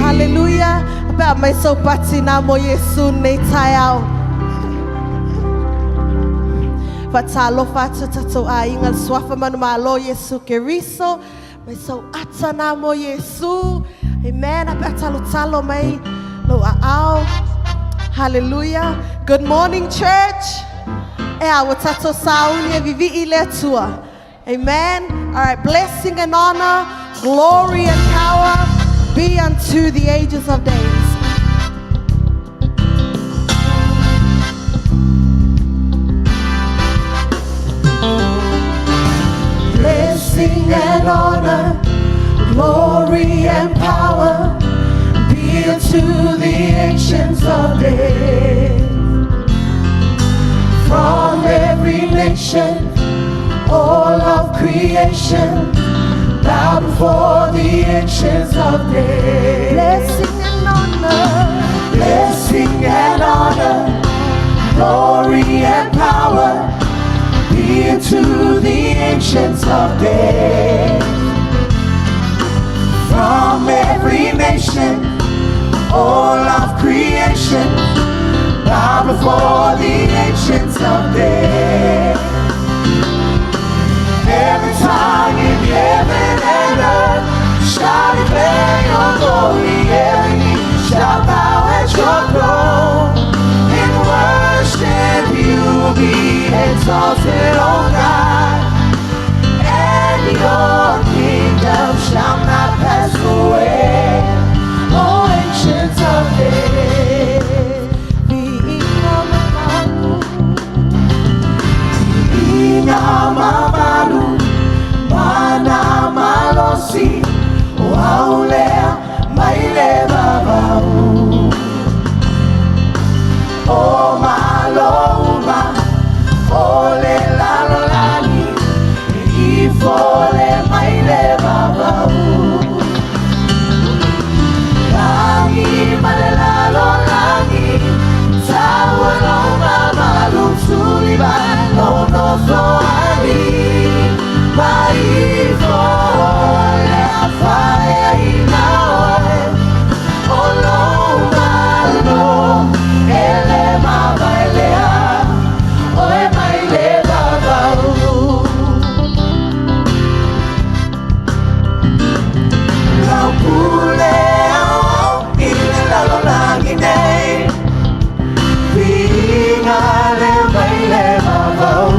Hallelujah. About my so patina mo Yesu ne tayao. Fatalo fatatato a ingal swafa manumalo Yesu keriso. My so atana mo Yesu. Amen. Abatalo talo may lo ao. Hallelujah. Good morning, church. Watato saunia vivi ile tua. Amen. All right. Blessing and honor, glory and power be unto the ages of days. Blessing and honor, glory and power be unto the ancients of days. From every nation, all of creation, bow before the ancients of days. Blessing and honor, glory and power be unto the ancients of days. From every nation, all of creation, bow before the ancients of days. Every tongue in heaven and earth shall declare your glory. Every knee shall bow at your throne. In worship you be exalted, O God, and your kingdom shall not pass away. O ancients of days, Mamalu, Mana Malosi, Waulea, Maile Babau, O Maloma, Ole Lalolani, Ifole Maile Babau, Langi Malelalo Langi, Tawalo Mamalu Tuliba, no Soani, Maifole Afaya Inaoe, Olo Malo, Ele Mabailea, Oe Maile Babau. Laupule ao, Ile Lalo Langine, Pingale Maile Babau.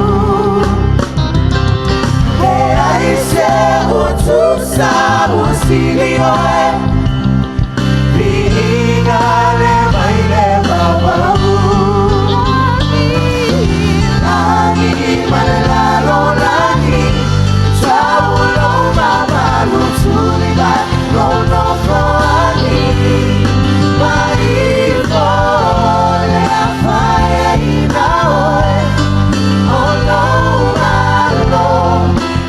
Utusa usilioe, Pingale Maile Babau. Lagi Malelalo Lagi, Taulo Mamalu Tuliba, Lono Foani, Maifo Le Afaya Inaoe, Olo Malo,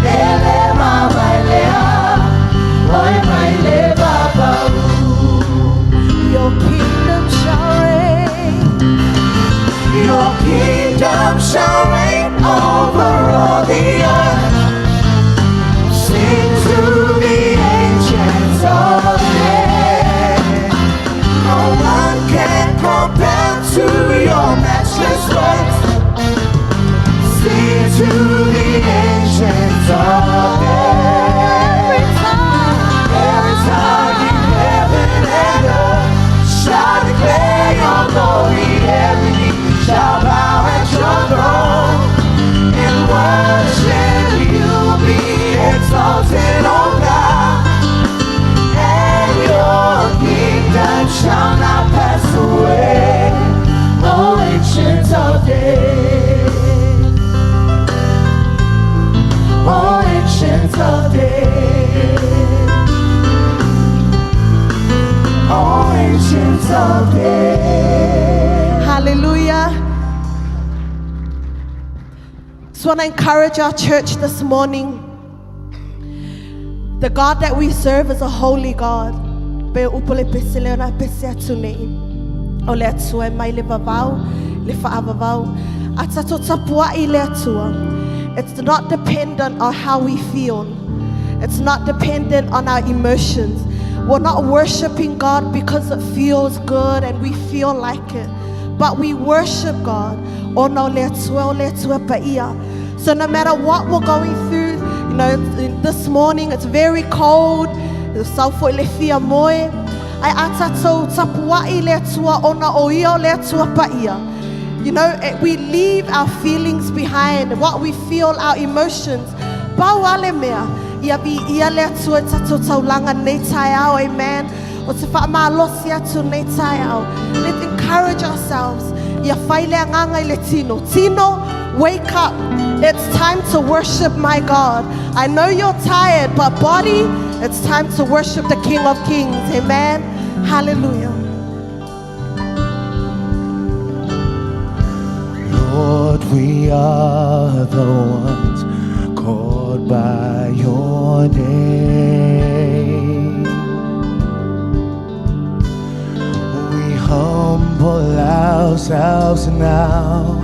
Ele Mabailea, Oe Maile Babau. Your kingdom shall reign. Your kingdom shall reign over all the earth. Sing to the ancients of days. No one can compare to your matchless works. Sing to the ancients of days. Every tongue in heaven and earth shall declare your glory. Every knee shall bow at your throne. In worship you be exalted, O God, and your kingdom shall not pass away. O ancients of days, O ancients of days, O ancients of days. Hallelujah. Just want to encourage our church this morning. The God that we serve is a holy God. Be upole pesele na pesia tune. Ole atua mai le vavau, le faavavau. Atato tapua ile atua. It's not dependent on how we feel. It's not dependent on our emotions. We're not worshiping God because it feels good and we feel like it. But we worship God. So no matter what we're going through, you know, this morning it's very cold. You know, we leave our feelings behind, what we feel, our emotions. Amen. Let's encourage ourselves. Tino, wake up. It's time to worship my God. I know you're tired, but body, it's time to worship the King of Kings. Amen. Hallelujah. Lord, we are the ones called by your name. We humble ourselves now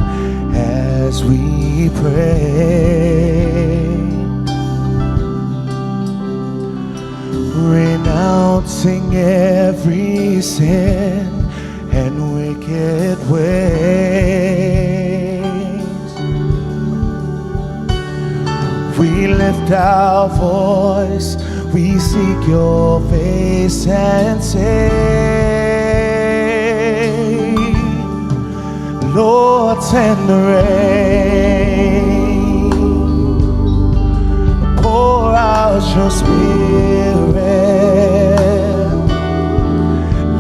as we pray, renouncing every sin and wicked ways. We lift our voice, we seek your face and say, Lord, send the rain, pour out your spirit,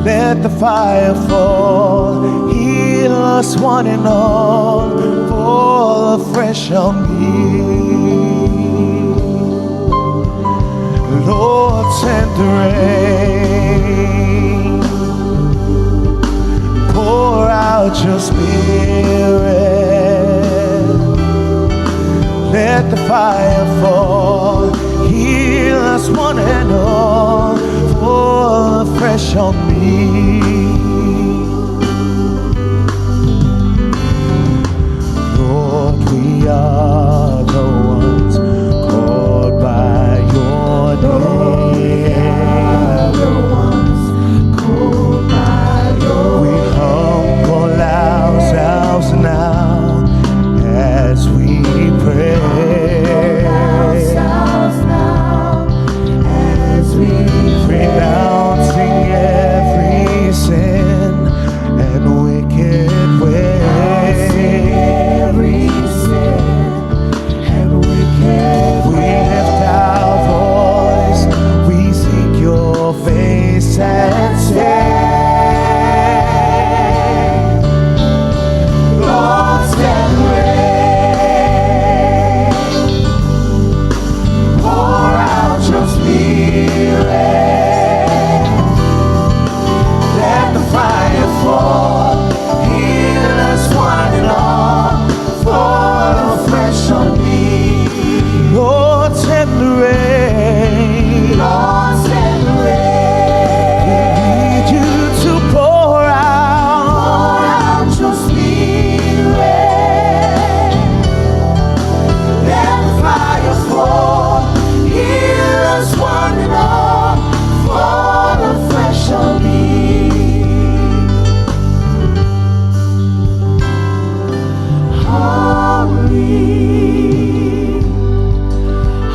let the fire fall, heal us one and all, fall afresh on me. Lord, send the rain, pour out your spirit, let the fire fall, heal us one and all, fall afresh on me. Lord, we are the ones called by your name. We humble ourselves now as we pray, renouncing every sin and wicked way. We lift our voice, we seek your face and say, Lord, send rain, pour out your spirit, let the fire fall, heal us one and all, fall afresh on me. Lord, send the rain, Lord, send the rain. We need you to pour out your spirit, let the fire fall, heal us one and all, fall afresh on me.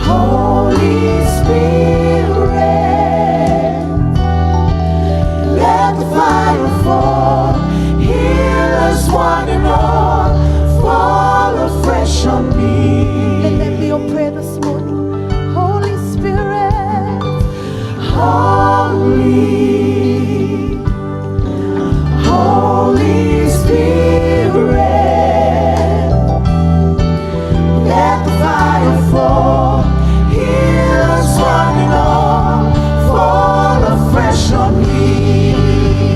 Holy Spirit, let the fire fall, heal us one and all, fall afresh on me. Let that be your prayer this morning. Holy Spirit, Holy Spirit, let the fire fall, heal us one and all, fall afresh on me.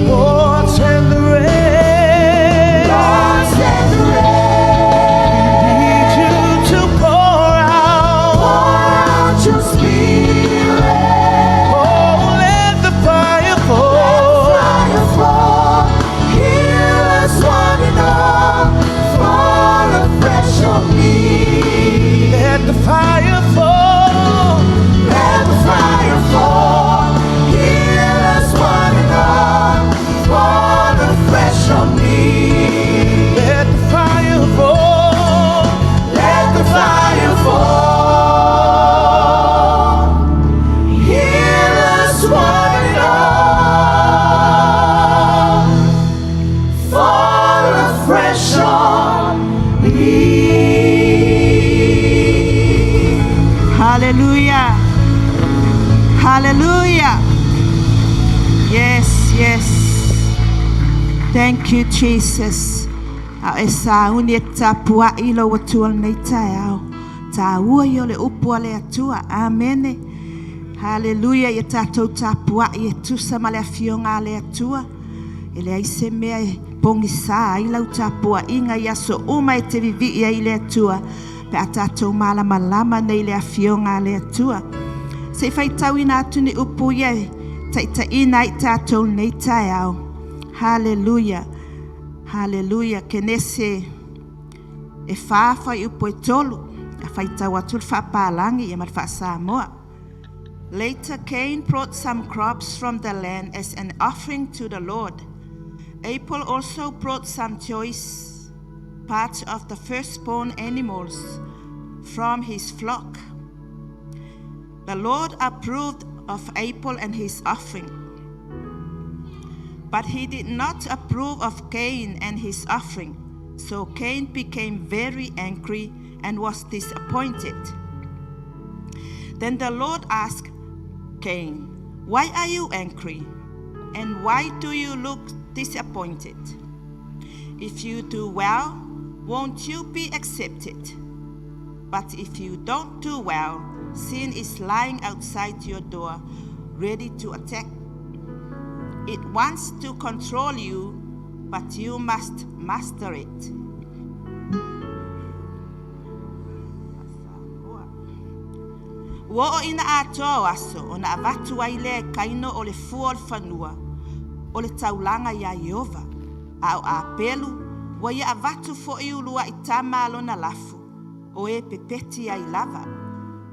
Lord, send the rain, Lord, send the rain. We need you to pour out your spirit. Oh, let the fire fall, heal us one and all, fall afresh on me. Let the fire fall, let the fire fall, heal us one and all, fall afresh on me. Let the fire fall, let the fire fall, heal us one and all, fall afresh on me. Hallelujah. Hallelujah. Yes, yes. Thank you, Jesus. Esa uneta pua ilo watu alneitao. Ta uo yole upo ale atua. Amen. Hallelujah, ia tātou tāpua ia tusa ma le afionga le atua. E le aise mea e pongi sā i lau tāpua inga ia so uma e te vivi ia i le atua. Pe a tātou malama lama nei le afionga le atua. Se fai tau ina atu ni upu ia ta ina i tātou nei tae au. Hallelujah, hallelujah, kenese e whaafa i upu e tolu. A fai tau atu le whaapalangi ia mar wha Samoa. Later, Cain brought some crops from the land as an offering to the Lord. Abel also brought some choice parts of the firstborn animals from his flock. The Lord approved of Abel and his offering, but he did not approve of Cain and his offering. So Cain became very angry and was disappointed. Then the Lord asked Cain, "Why are you angry? And why do you look disappointed? If you do well, won't you be accepted? But if you don't do well, sin is lying outside your door, ready to attack. It wants to control you, but you must master it." Wo ina ato aso ona avatu ai le kaino o le fua o le whanua o le taulanga ia Iova au a pelu wa ia avatu fo i ulua i tama alona lafu o e pepeti ai lava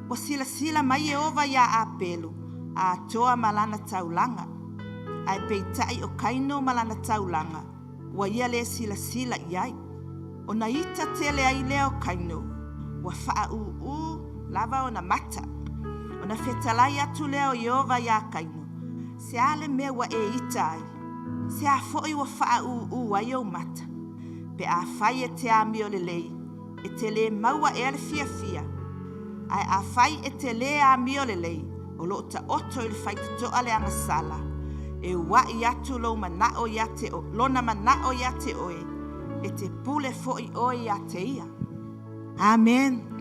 wa sila mai Iova ia a pelu a toa malana taulanga ai peitai o kaino malana taulanga wa ia le sila iai o na ita tele ai leo kaino wa faa lava o na mata o na fetalai atu leo Iova ia kaino se ale me wa e itai se a foi wa faa ai o mata pe a fai e te ami o le lei e te le maua e ale fia ai a fai e te le ami o le lei o lo ta oto i le fai to ale anga sala e wa i atu lo manao ia te o lona manao ia te oe e te pule foi oe ia te ia. Amen.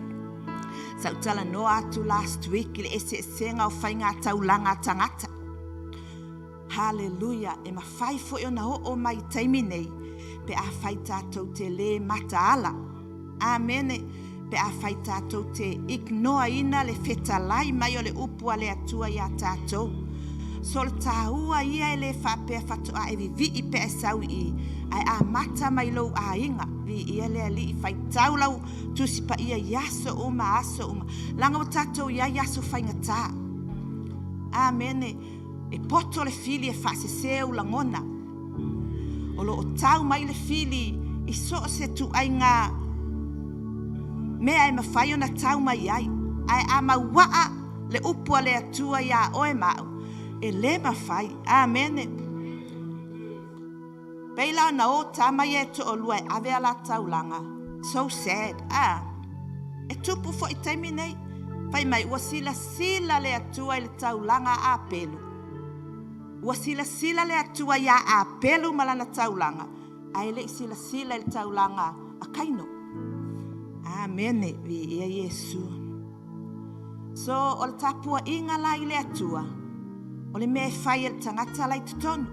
Sautala no atu last week le ese senga o fai ngā taulanga tangata. Hallelujah. E mawhai foi o na o mai taimi nei pe a fai tātou te le mata ala. Amen. Pe a fai tātou te ignoa ina le fetalai mai o le upua le atua ia tātou. So le tāua ia e le whapea whatoa e vivi i pe e sau i ai a mata mai lou a inga vi ia le ali i whai taulau tusipa ia yaso uma aso uma langa o tātou ia yaso whaingatā. Amen. E poto le fili e whaseseu langona o lo o tau mai le fili i so se tu ai ngā mea e mawhai o na tau mai ai a mawaa le upua le atua ia oe mau e le mawhai. Amen. Peila na o tamai e to olua e ave ala taulanga. So sad. E tupu fo i taimi nei. Fai mai ua sila le atua i le taulanga a pelu. Ua sila le atua ia a pelu malana taulanga. Ai le sila le taulanga a kaino. Amen. Vi ia Yesu. So o le tapua inga la i le atua. O le mea fai el tangata lai tutonu.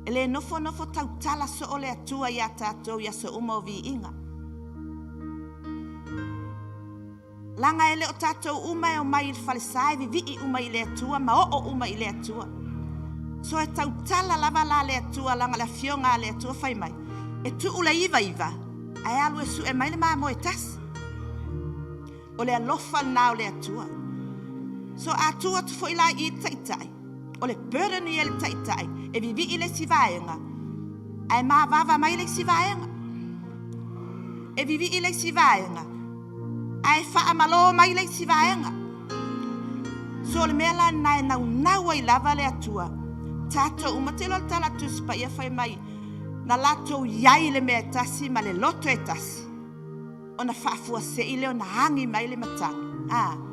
E le nofo tautala so o le atua ia tātou ia so uma o vi inga. Langa ele o tātou uma e o mai il falisai vi i uma i le atua ma o uma i le atua. So e tautala lava la le atua langa la fionga le atua fai mai. E tu ula iva. Ai alu e su e mai le maa mo e tas. O le alofa nao le atua. So atua tu fo ila i taitai. O le burden i ele taitai. E vivi i le sivaenga. Ai maa vava mai le sivaenga. E vivi i le sivaenga. Ai faa malo mai le sivaenga. So le mela nai nau ai lava le atua. Tato umatelo tala tuspa ia fai mai. Na lato iai le mea tasi ma le loto e tasi. O na fafua se ile o na hangi mai le matanga.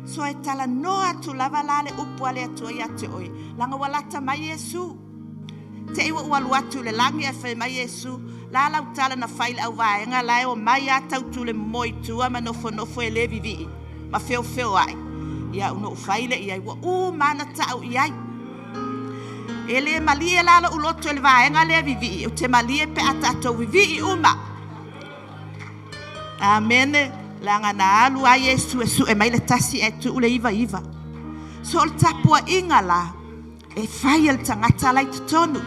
So e tala noa tu lava la le upua le atua ia te oi. Langa walata mai Yesu. Te iwa ualu atu le langi e fai mai Yesu. La lau tala na faile au vaenga la o mai atau tu le moi tua ma nofo e le vivi. ma feo ai ia uno faile ia wa mana tau ia ele malie la lo uloto le vaenga le vivi o te malie pe atato vivi uma amen langa na alu a Yesu e mai le tasi e tu le iva sol tapua ingala e fai el tangata lai tonu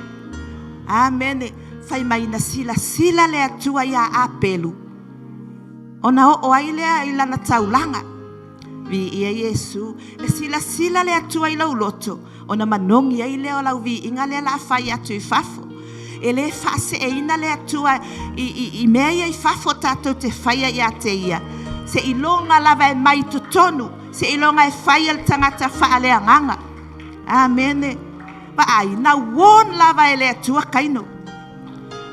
amen fai mai na sila le atua ia apelu ona o ai le ila na taulanga vi ia Yesu e sila le atua ila uloto ona manongi ai le ola vi inga le la fai atu I fafo ele fase e ina le atua I mea I fafo tato te fai ia te ia se ilonga lava e mai tonu se ilonga e fai el tangata faale anganga amen ba ai na won lava ele atua kaino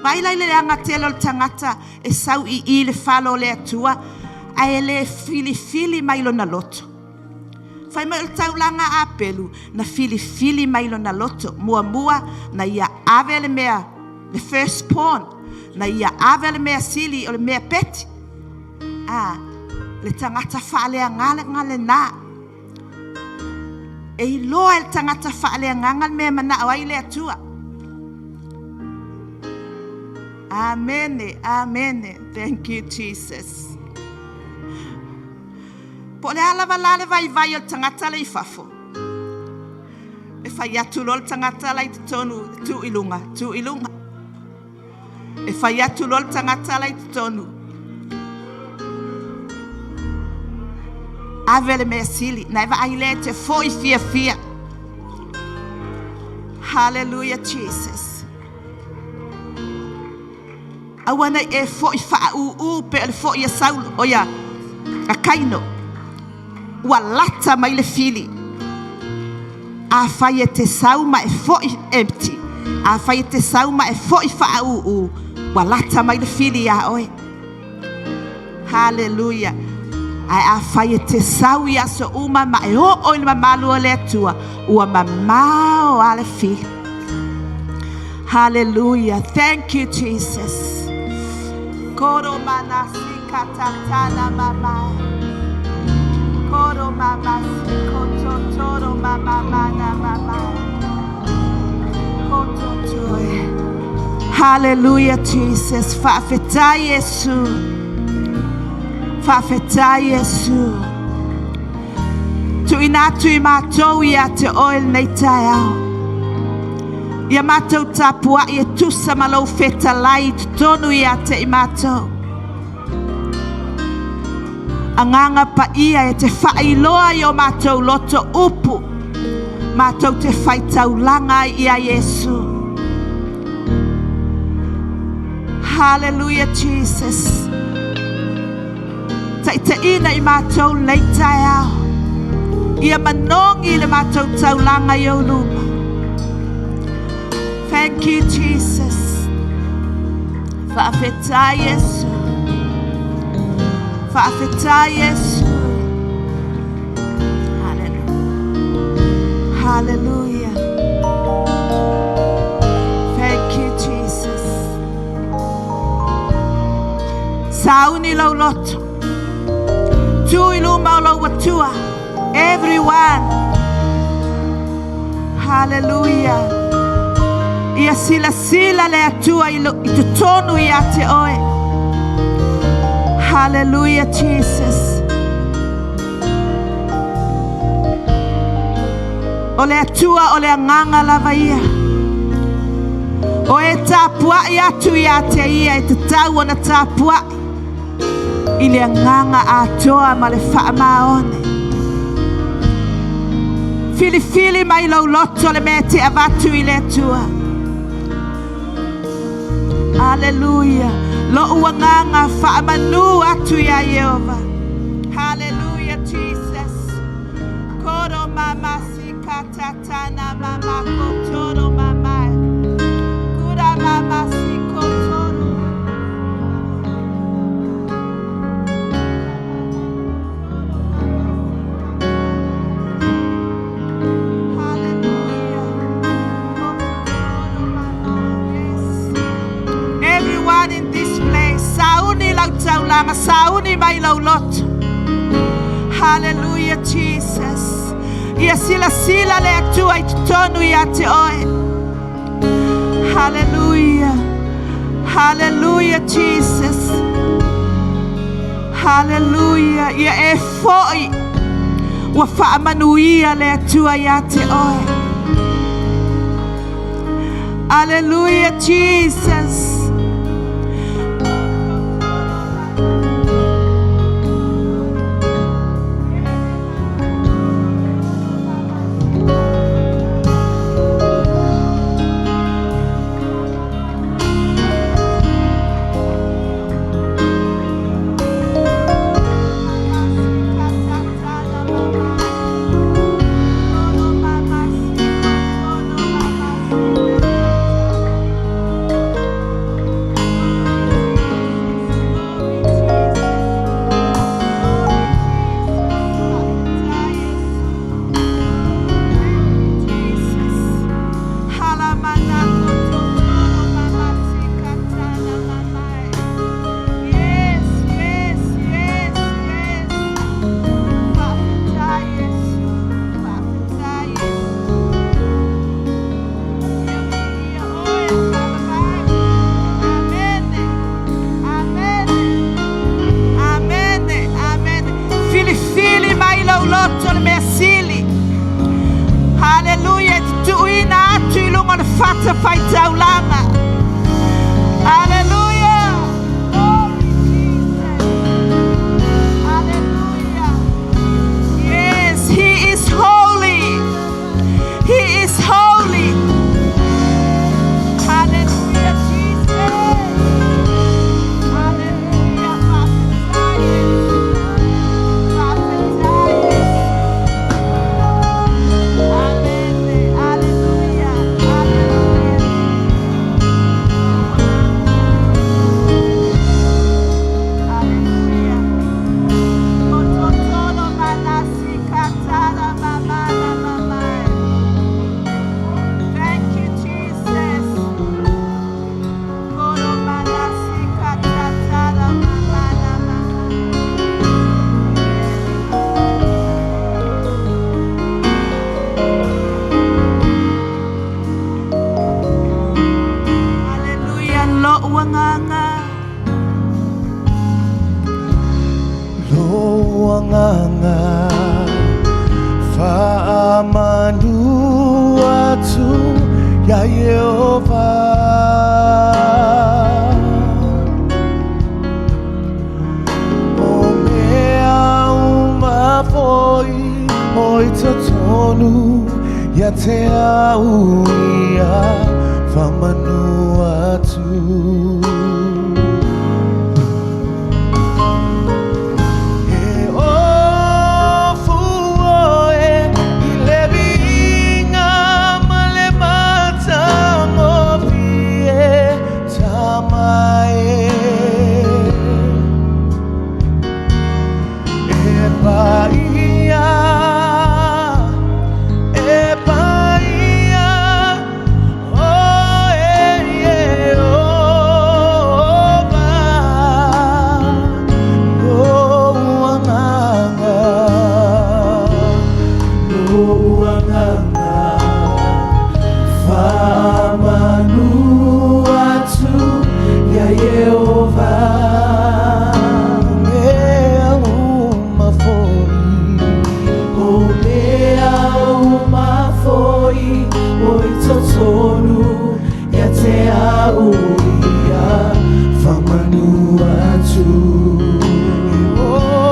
vai lai le anga telo tangata e sau I le falo le atua a ele fili mai lo na loto fai mai el taulanga apelu na fili mai lo na loto mua na ia ave le mea the first pawn na ia ave le mea sili o le mea peti le tangata faale ngale na e loa el tangata faale ngal mea mana awai le atua amen thank you Jesus po le ala valale vai el tangata le fafo e fai atu lol tangata lai tonu tu ilunga e fai atu lol tangata lai tonu avele me sili na eva aile te foi fia hallelujah Jesus awana e foi fa pe el foi ya saul oya akaino walata mai le fili a fai te sauma e foi empty a fai te sauma e foi fa walata mai le fili ya oi hallelujah ai a fai te sau ia so uma ma e o le malu le tua ua mamao ale fili hallelujah thank you Jesus koro manasi katatana mama koro mama koto mama koto hallelujah Jesus fa'afetai Yesu tu inatu I mātou ia te oil nei tai au ia mātou tapua ia tusa malau feta lai tonu ia te I mātou anganga pa ia e te whailoa I o mātou loto upu mātou te whaitaulanga ia Yesu hallelujah Jesus te ina I mātou leitai au ia manongi le mātou taulanga I o luma thank you Jesus whaafetai Yesu hallelujah thank you Jesus sauni lau loto tui luma o lau watua everyone hallelujah ia sila le atua I tutonu ia te oe hallelujah Jesus o le atua o le anganga lava ia o e tapua ia tu ia te ia e te tau ona tapua I le anganga atoa ma le whaamaone fili mai lau loto le me te avatu I le atua hallelujah lo uanganga whaamanu atu ia Yehova hallelujah Jesus koro mama sikatatana mama kotoro mama kura mama sikotoro in this place sauni lau taulanga sauni mai lau loto Hallelujah, Jesus. Ia sila le atua I tonu ia te oe. Hallelujah. Hallelujah, Jesus. Hallelujah. Ia e foi. Wa whaamanuia le atua ia te oe. Hallelujah, Jesus. Hallelujah. Tuina atu ilungon fata fai taulanga. Hallelujah. Glory Jesus. Hallelujah. Yes, He is holy. He is holy. Hallelujah, Jesus. Hallelujah. Loanganga Faamanu atu ya Yehova Omea umafoi oitotonu ya te auia Faamanu atu Oh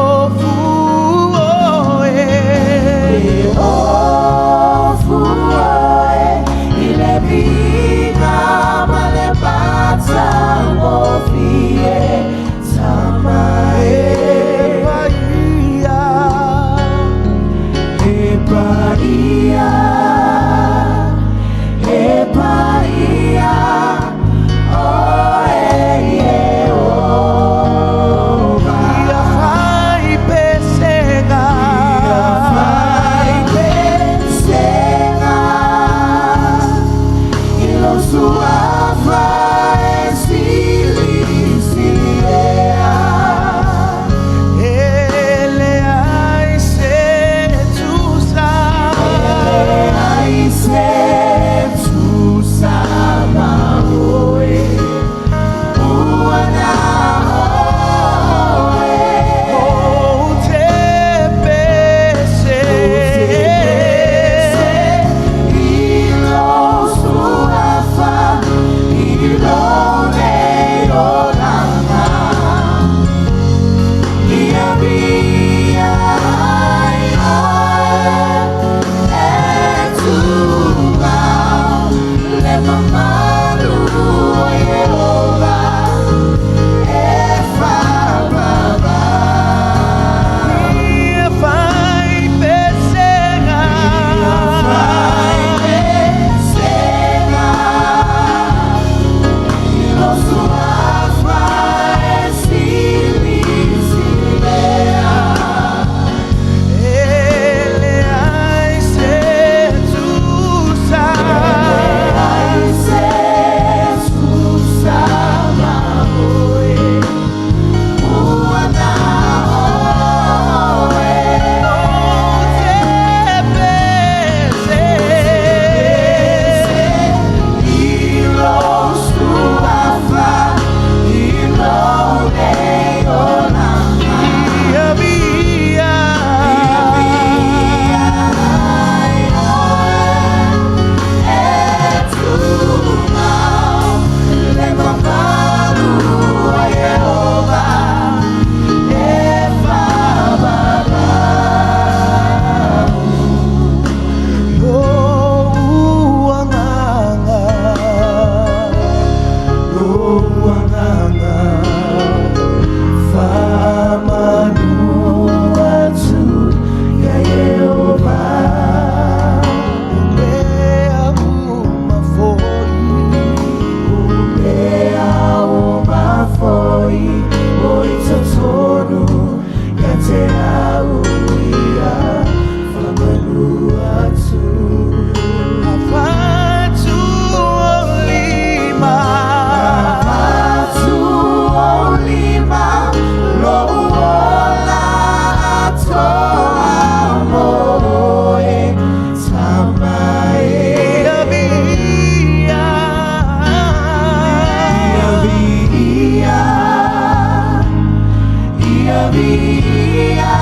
Maria,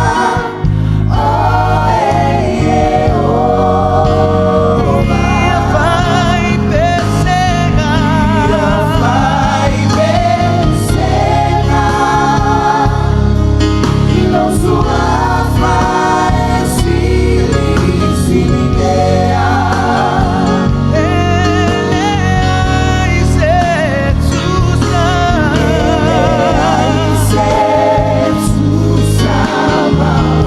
oh, vai e não sua face se lidea. Jesus ama.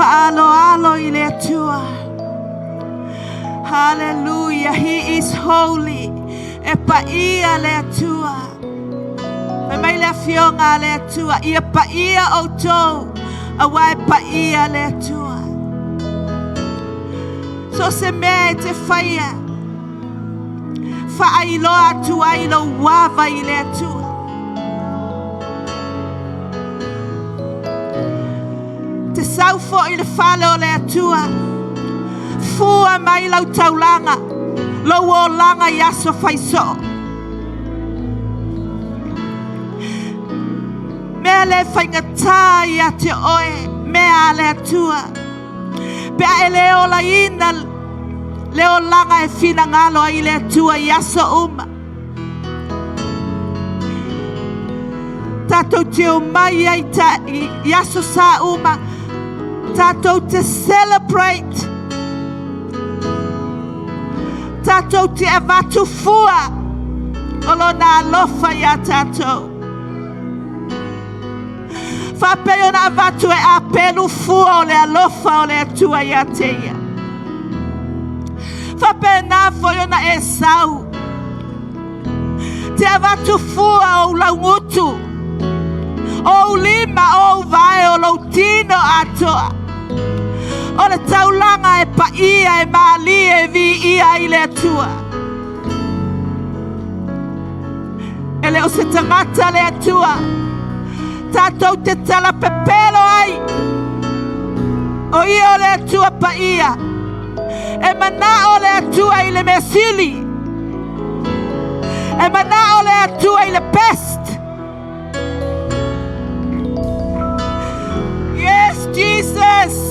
Fa'aloalo I le atua. Hallelujah. He is holy. E paia le atua. E mai le afionga le atua. Ia paia o tau. Awa e paia le atua. So se mea te whaia. Whaailoa atua ilo wawa I le atua. Te saufo I le whale o le atua. Fua mai lau taulanga. Lau o langa I aso whaiso. Mea le whaingatā I a te oe. Mea le atua. Pea e leo la ina. Leo langa e fina ngalo I le atua I aso uma. Tatou te o mai ai I aso sa uma. Tatou te celebrate. Tatou te avatu fua. Olo na alofa ia tatou. Whapeo na avatu e apelu fua o le alofa o le atua ia teia. Whapeo na foio na e sau. Te avatu fua o laungutu. O lima o vai o lautino atoa. O le taulanga e paia e mali e vi ia I le atua. E le o se tangata le atua. Tatou te tala pepelo ai. O ia o le atua paia. E mana o le atua I le mesili. E mana o le atua I le pest. Yes, Jesus.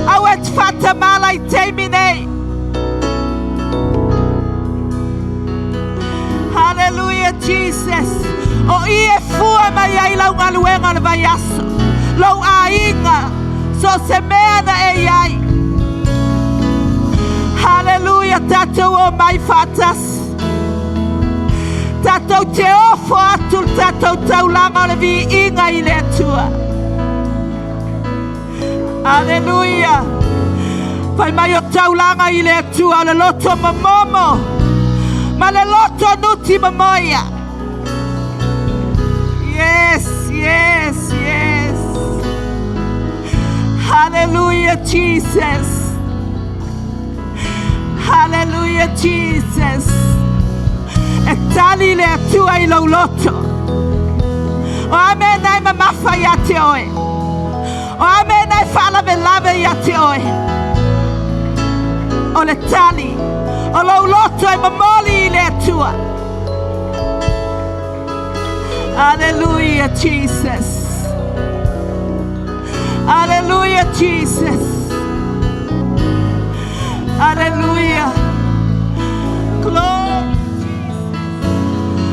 Awet fata malai temine. Hallelujah, Jesus. O ie fua mai ai lau ngaluenga le vaiaso. Lau ainga. So se mea na e ai. Hallelujah, tatou o mai fatas. Tatou te ofo atul tatou taulanga le vi inga I le atua. Hallelujah. Fai mai o taulanga I le atua le loto mamomo. Ma le loto nuti mamoia. Yes, yes, yes. Hallelujah, Jesus. Hallelujah, Jesus. E tali le atua I lo loto. O amen ai mamafa ia te oe. O amen ai fala velave ia te oe. O le tali. O lo loto e mamoli I le atua. Hallelujah, Jesus. Hallelujah, Jesus. Hallelujah. Glory.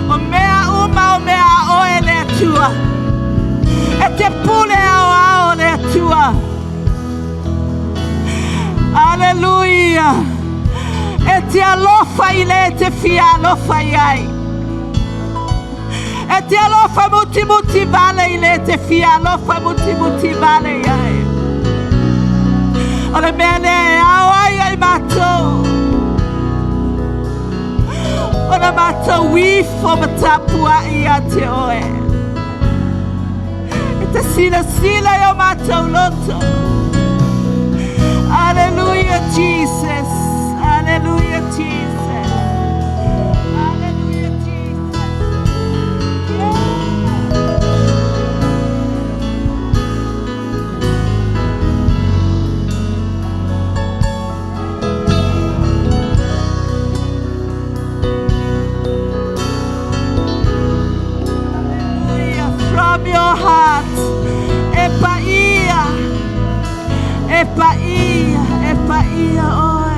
O mea uma o mea oe le atua. E te pule ao le atua. Hallelujah. E te alofa I le te fia alofa I ai. E te alofa muti muti vale I le te fia alofa muti muti vale I ai. O le mea le ao ai ai matou. O na matou wifo matapua I a te oe. Te sila sila yo matou loto. Hallelujah, Jesus. Hallelujah, Jesus. Hallelujah, Jesus. Hallelujah, from your heart. Epaia, epaia, epaia, oe.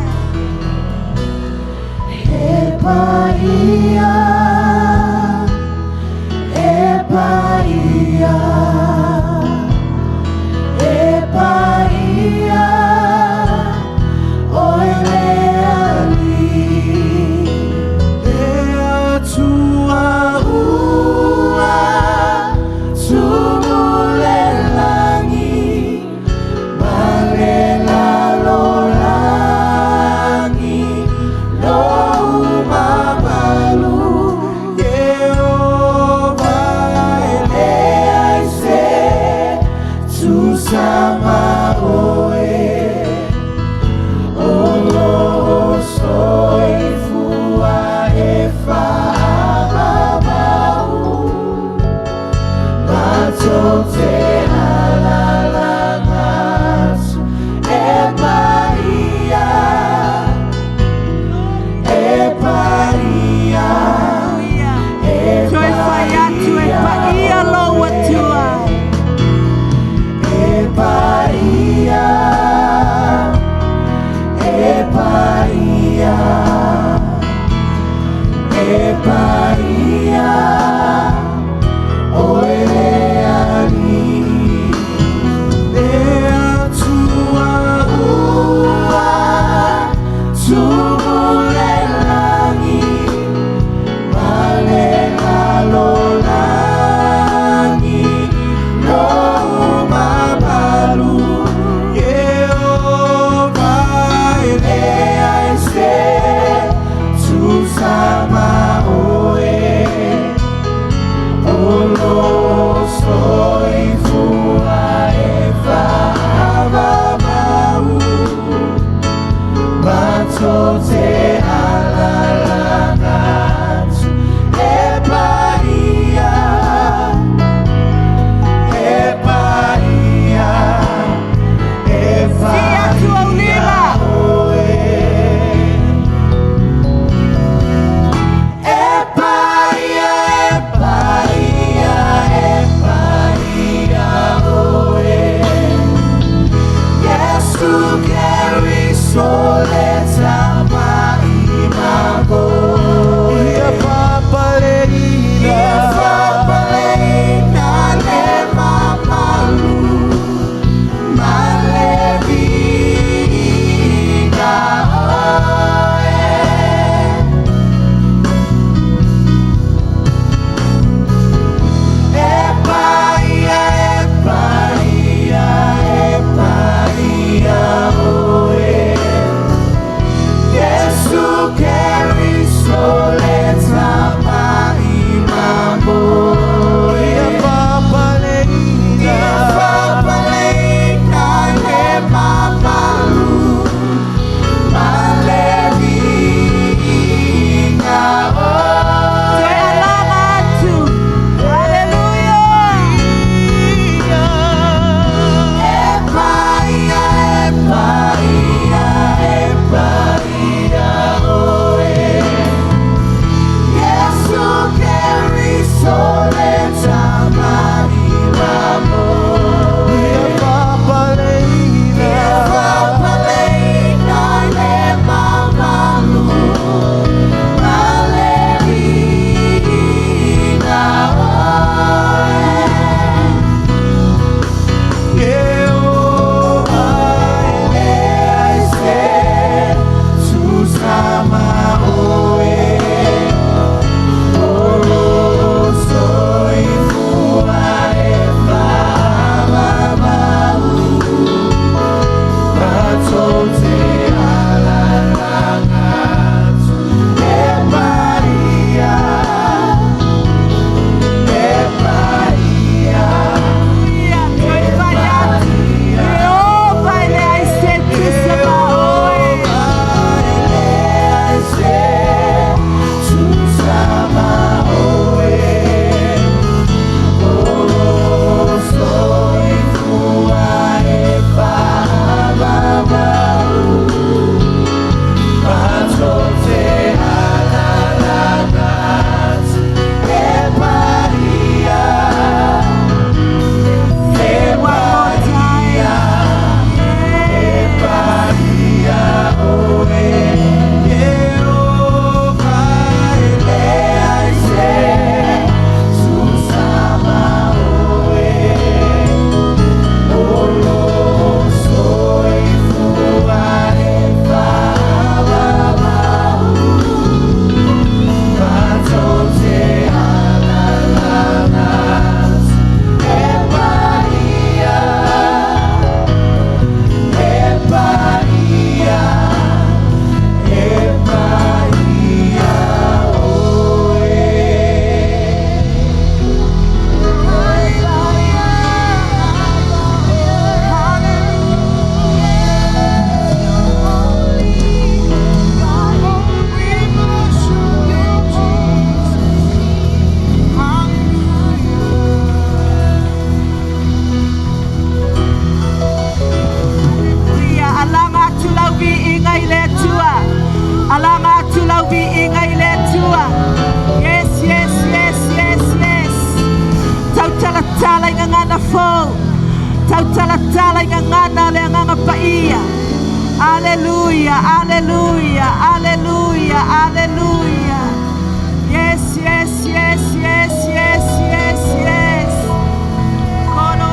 talatala i ngana le nganga paia. Alleluia, alleluia, alleluia, alleluia. Yes, yes, yes, yes, yes, yes, yes. Koro.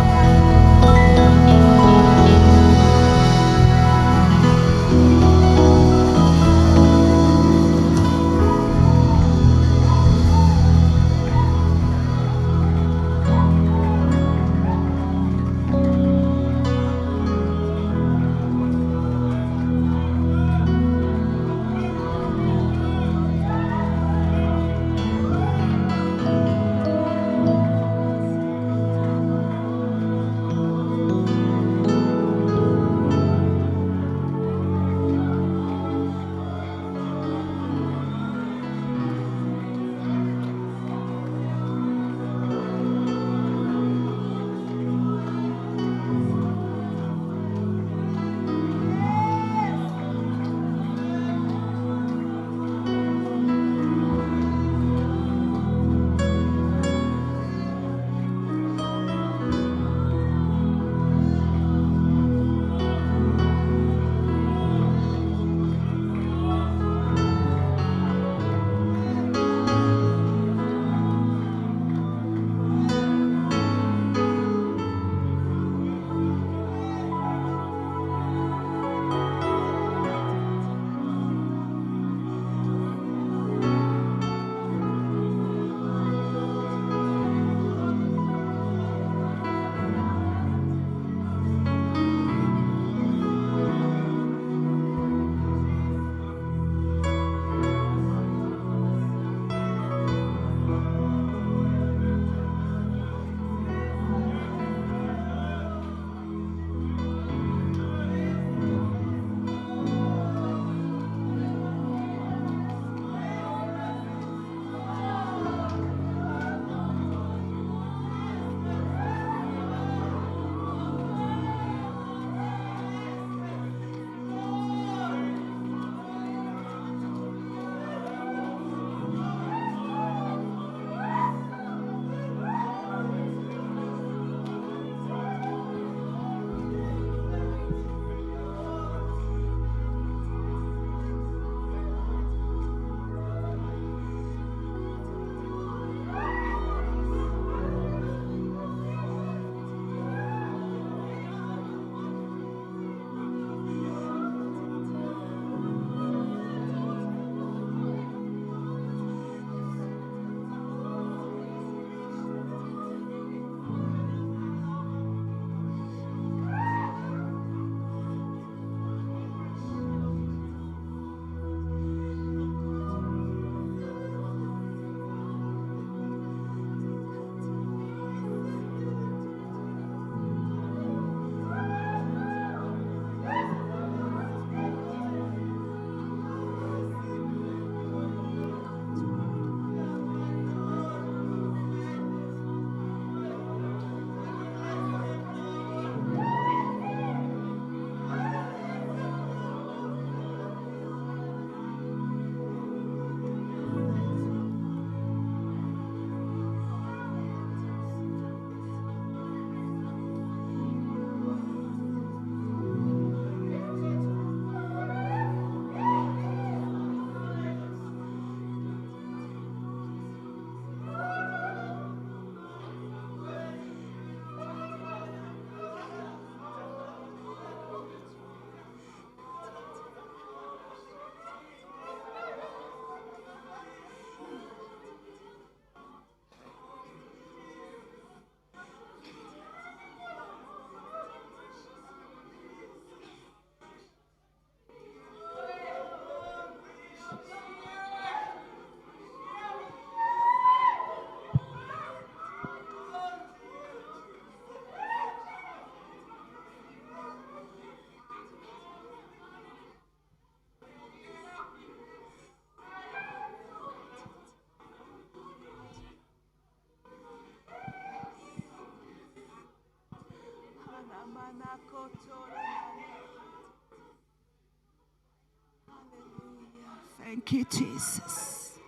Thank you, Jesus.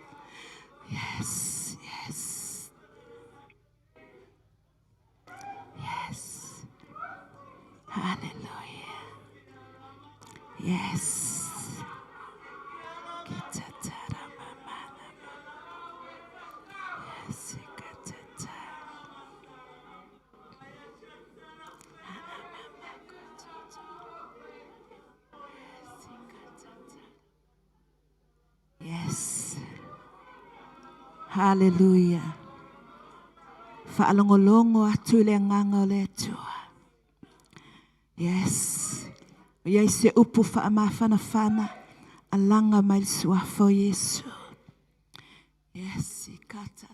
Yes, yes. Yes. Hallelujah. Yes. Yes. Hallelujah. Faalongolongo atu le nganga le tua. Yes. Ia se upu fana alanga mai suafo Yesu. Yes, ikata.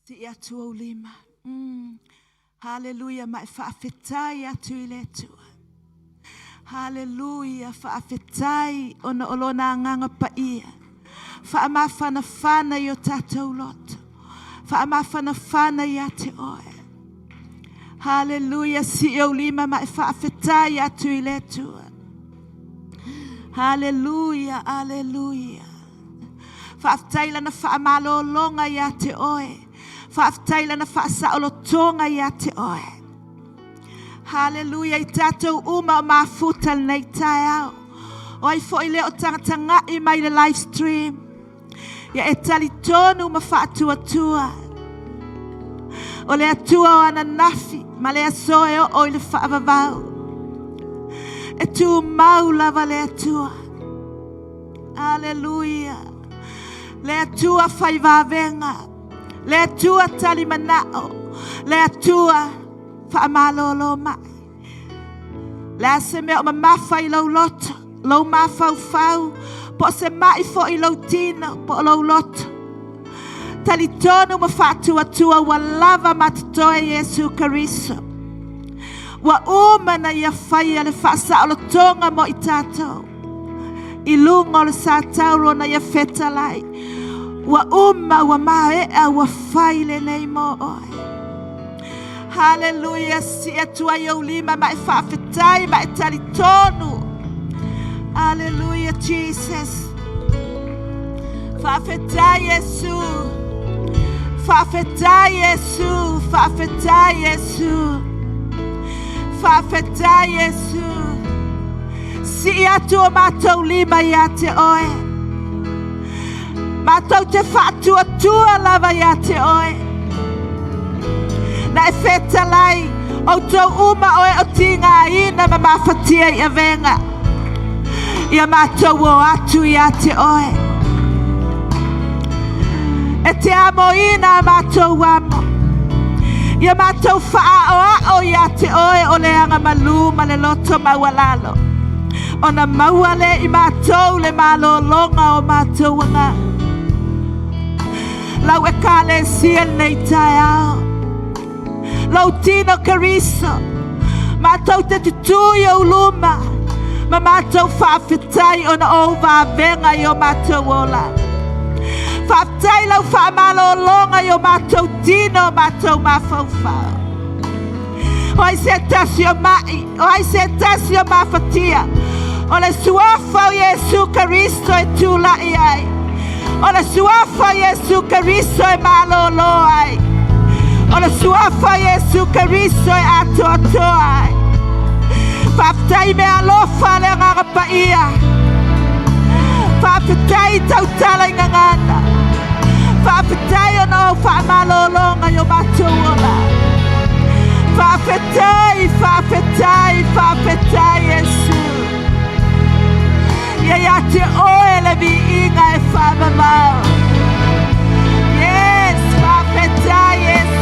Si atu o lima. Hallelujah. Mai whaafetai atu I le tua. Hallelujah. Whaafetai ona olona nganga pa ia. Whaamawhanawhana I o tātou loto. Whaamawhanawhana I te oe. Hallelujah. Si o lima mai whaafetai atu I le tua. Hallelujah. Hallelujah. Whaafetai lana whaamalolonga I te oe. Whaaftaila na whaasaolotonga I te oe. Hallelujah. I tātou uma o mafuta nei tae au. O ai fo I leo tangata I mai le live stream. Ia e tali tonu ma whaatua. O le atua o ana nafi. Ma le asoe o I le whaavavau. E tu mau lava le atua. Hallelujah. Le atua whaivavenga. Le atua tali manao. Le atua whaamalolo mai. Le ase mea o mamafa I lau loto. Lau mafau fau. Po se mai fo I lau tino. Po lau loto. Tali tonu ma whaatua tua. Wa lava matatoe Yesu Kariso. Wa umana ia whai ale whaasa o lo tonga mo I tātou. I lungo le sātauro na ia whetalai. Wa wa maea wa whaile nei mo oe. Hallelujah. Si atua I o lima ma e whaafetai ma e tali tonu. Hallelujah Jesus. Whaafetai Yesu. Whaafetai Yesu. Whaafetai Yesu. Whaafetai Yesu. Si atua mātou lima ia te oe. Mātou te whaatua tua lava ia te oe. Na e whetalai o tau uma oe o tinga ina ma mawhatia I avenga. Ia mātou o atu ia te oe. E te amo ina mātou amo. Ia mātou wha o ia te oe o le anga malu ma le loto maualalo. O na mauale I mātou le malo longa o mātou anga. Lau e ka le sien nei tae ao. Lau tino kariso. Mātou te tutui o luma. Ma mātou whaafetai o na o venga I o mātou ola. Whaafetai lau whaamalo longa I o mātou tino mātou mawhauwhau. Oi se tasi o mai, oi se tasi o mawhatia. O le suafa o Jesu Karisto e tūlai ai. O le suafa o Jesu Karisto e malo lo ai. O le suafa o Jesu Karisto e ato ai. Whaafetai me alofa le nganga ia. Whaafetai tautala I ngangana. Whaafetai o no whaamalolonga I o matuola. Whaafetai, whaafetai, whaafetai Jesu. Ia te oe le vi inga e whaamamau. Yes, whaafetai Jesu.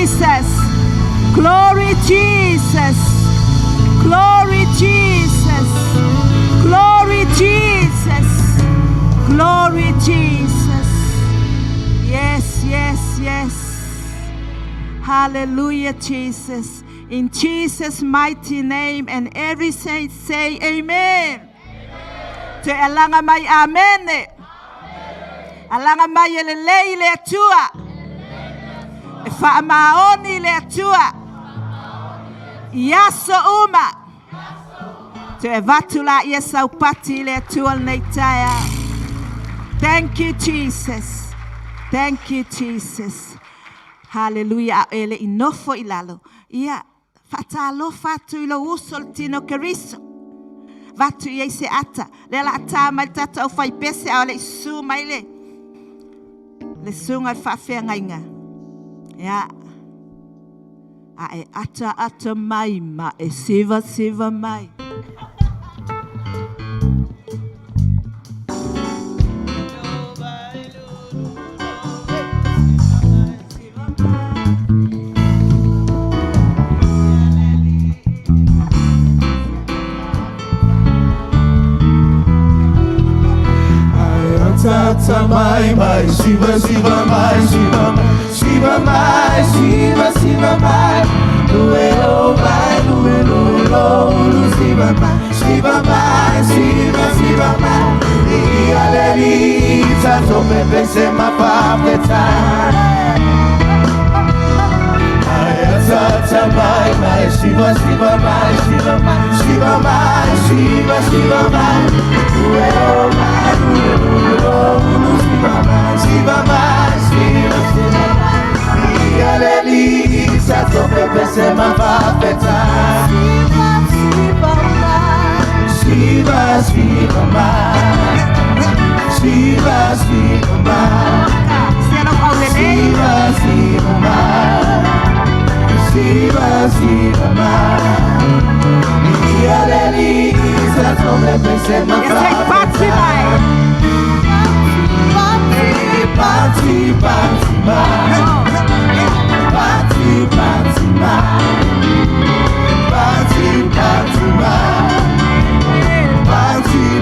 Jesus. Glory Jesus. Glory Jesus. Glory Jesus. Glory Jesus. Yes, yes, yes. Hallelujah, Jesus. In Jesus' mighty name, and every saint say amen. Te alanga mai amen. Alanga mai elelei le atua. E whaamaoni le atua. Iaso uma. Te e vatula ia saupati le atua nei taia. Thank you, Jesus. Thank you, Jesus. Hallelujah. Ele inofo ilalo. Ia fatalo fatu ilo usol tino keriso. Vatu ia se ata. Lela ata mai tata o fai pese au le isu mai le. Le sunga whawhea ngainga. Ia. A e ata mai ma e siva mai. Tata mai mai, siva mai, siva mai, siva mai, luelo mai, luelo siva mai, siva mai, ia le lisa tome pese ma papeta. Tata mai mai, siva mai, luelo mai, siva mai, ia le lisa tome pese ma papeta. Siva mai, siva mai, siva mai, ia le lisa tome pese ma papeta. Party mai,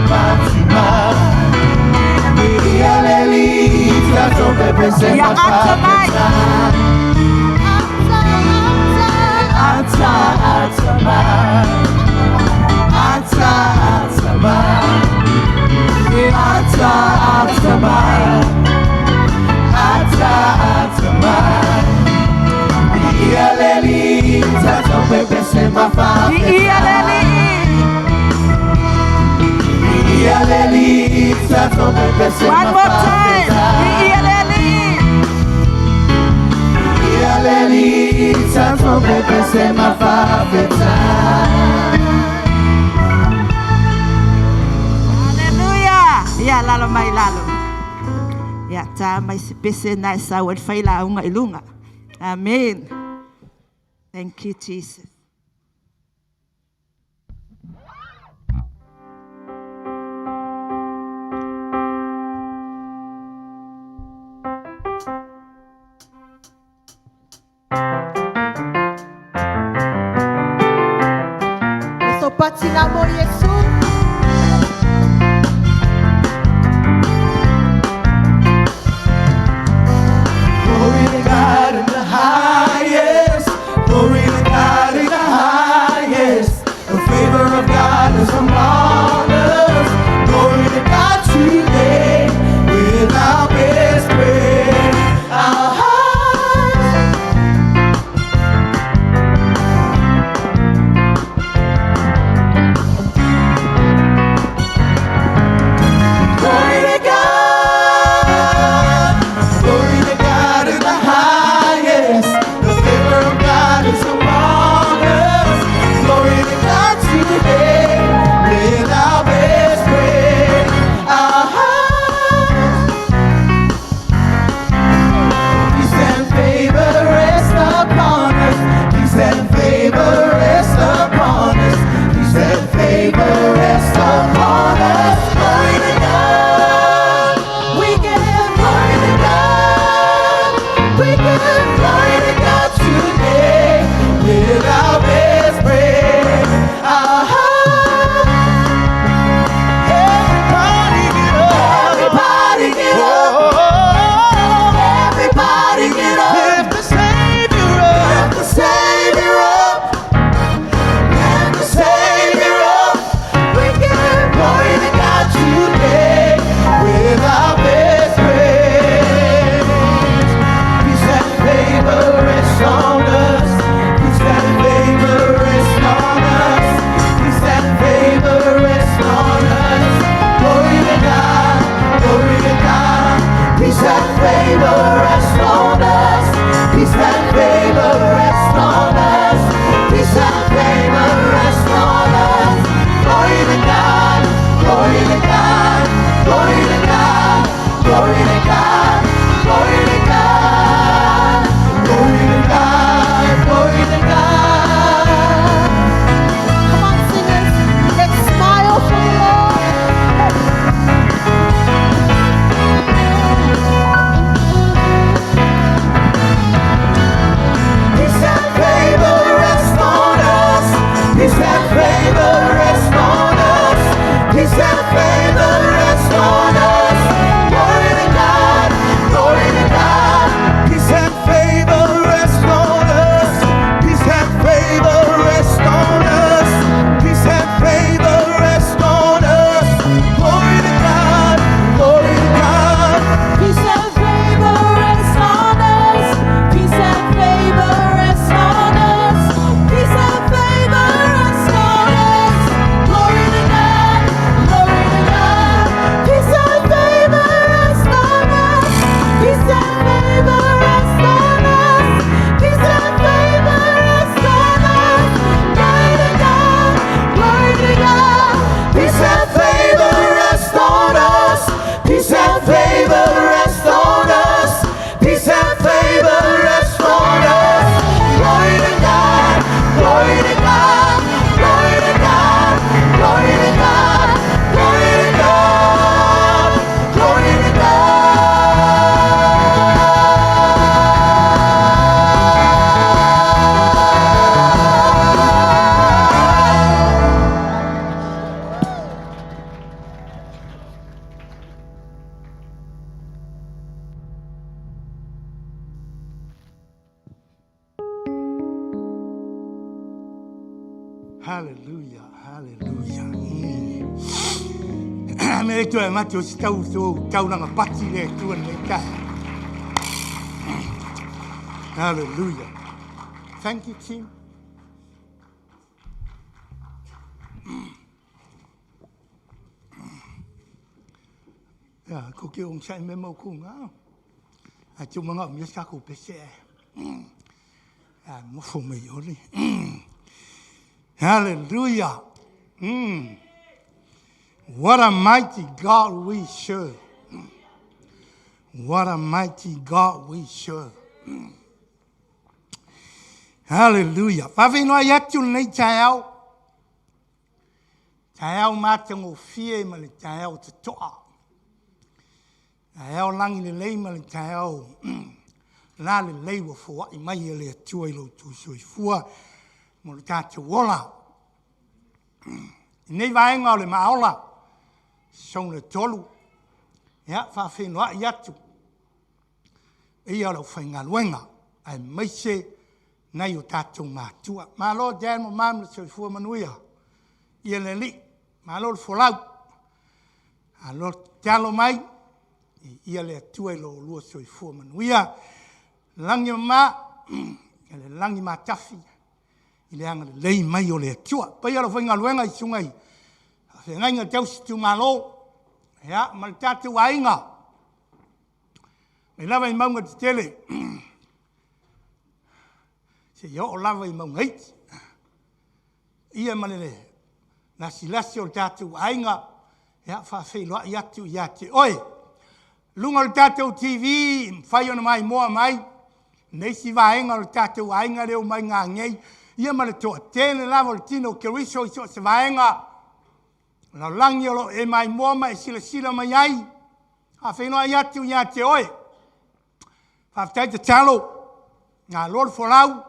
party mai, ia le lisa tome pese ma papeta. Ata mai, ata mai, ia le lisa tome pese ma papeta. Ia le lisa tome pese ma papeta. Ia le lisa tome pese ma papeta. Ya lalo mai lalo. Ya ta mai se pese na sa wet faila unga ilunga. Amen. Thank you, Jesus. So patina mo Yesu. Glory to God in the highest. Glory to God in the highest. The favor of God is among us. Glory to God today with our best praise. Our hearts. Hallelujah, hallelujah. Me tu e mati o si tau nanga pati le tu e le kai. Hallelujah. Thank you, team. Ko ke ong sai me mo ku nga. A tu manga mi sa ku pese. Mo fo me yoli. Hallelujah. What a mighty God we serve. What a mighty God we serve. Hallelujah. Pavino ayatu nei taiao. Taiao matango fie mali taiao te toa. Taiao langi le lei mali taiao. La le lei wa fua i mai le atua i lo tu sui fua. Mo le tātou wola. Nei vaenga o le maola. Song le tolu. Ia whawhenua i atu. Ia lau whainga luenga. Ai maise nei o tātou mātua. Malo jan mo mam le sui fua manuia. Ia le li. Malo le folau. Alo talo mai. Ia le atua i lo lua sui fua manuia. Langi ma. Le langi ma tafi. I le anga lei mai o le atua. Pai ala whainga luenga i sungai. Whengai ngā tausi tu malo. Ia, ma le tātou ainga. Me lava i maunga te tele. Se ia o lava i maunga iti. Ia ma le lasi o le tātou ainga. Ia, whawheloa i atu i ate. Oi, lunga le tātou TV. Whai ona mai moa mai. Neisi vaenga le tātou ainga reo mai ngā ngei. Ia ma le toa tēne lava le tino ke riso i soa se vaenga. La langi olo e mai moa mai sila mai ai. Ha whenua i atu i ate oe. Whaftai te talo. Ngā lor folau.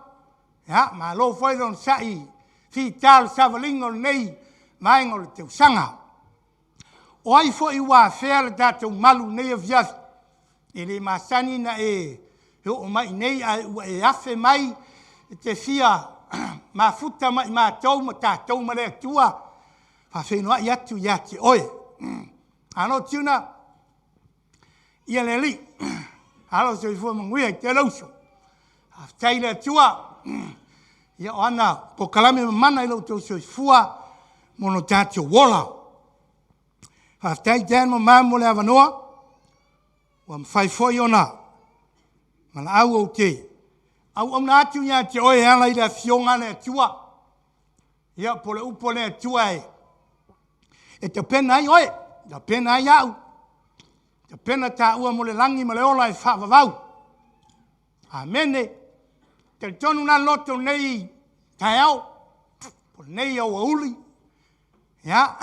Ya, ma lo foi don sai. Fi tal savalingo nei. Maingo le teu sanga. O ai fo i wā whea le tātou malu nei a vias. E le masani na e. O mai nei e afe mai. Te fia. Ma futa mai ma tau ma tātou ma rea tua. Fa whenua i atu i ate oe. Ano tuna. Ia le li. Alo so i fua manguia i te lauso. Haftai le tua. Ia o ana po kalame mana i lau tau so i fua. Mono tātou wola. Haftai jan mo mamu le avanoa. Wa mwhai foi ona. Mana au au te. Au na atu ia te oe ala i le fionga le tua. Ia po le upo le tua e. E te pena ai oe. Te pena ai au. Te pena tā ua mo le langi ma le ola e whawawau. Amene. Te tonu na loto nei tai au. Po nei au auli. Ia.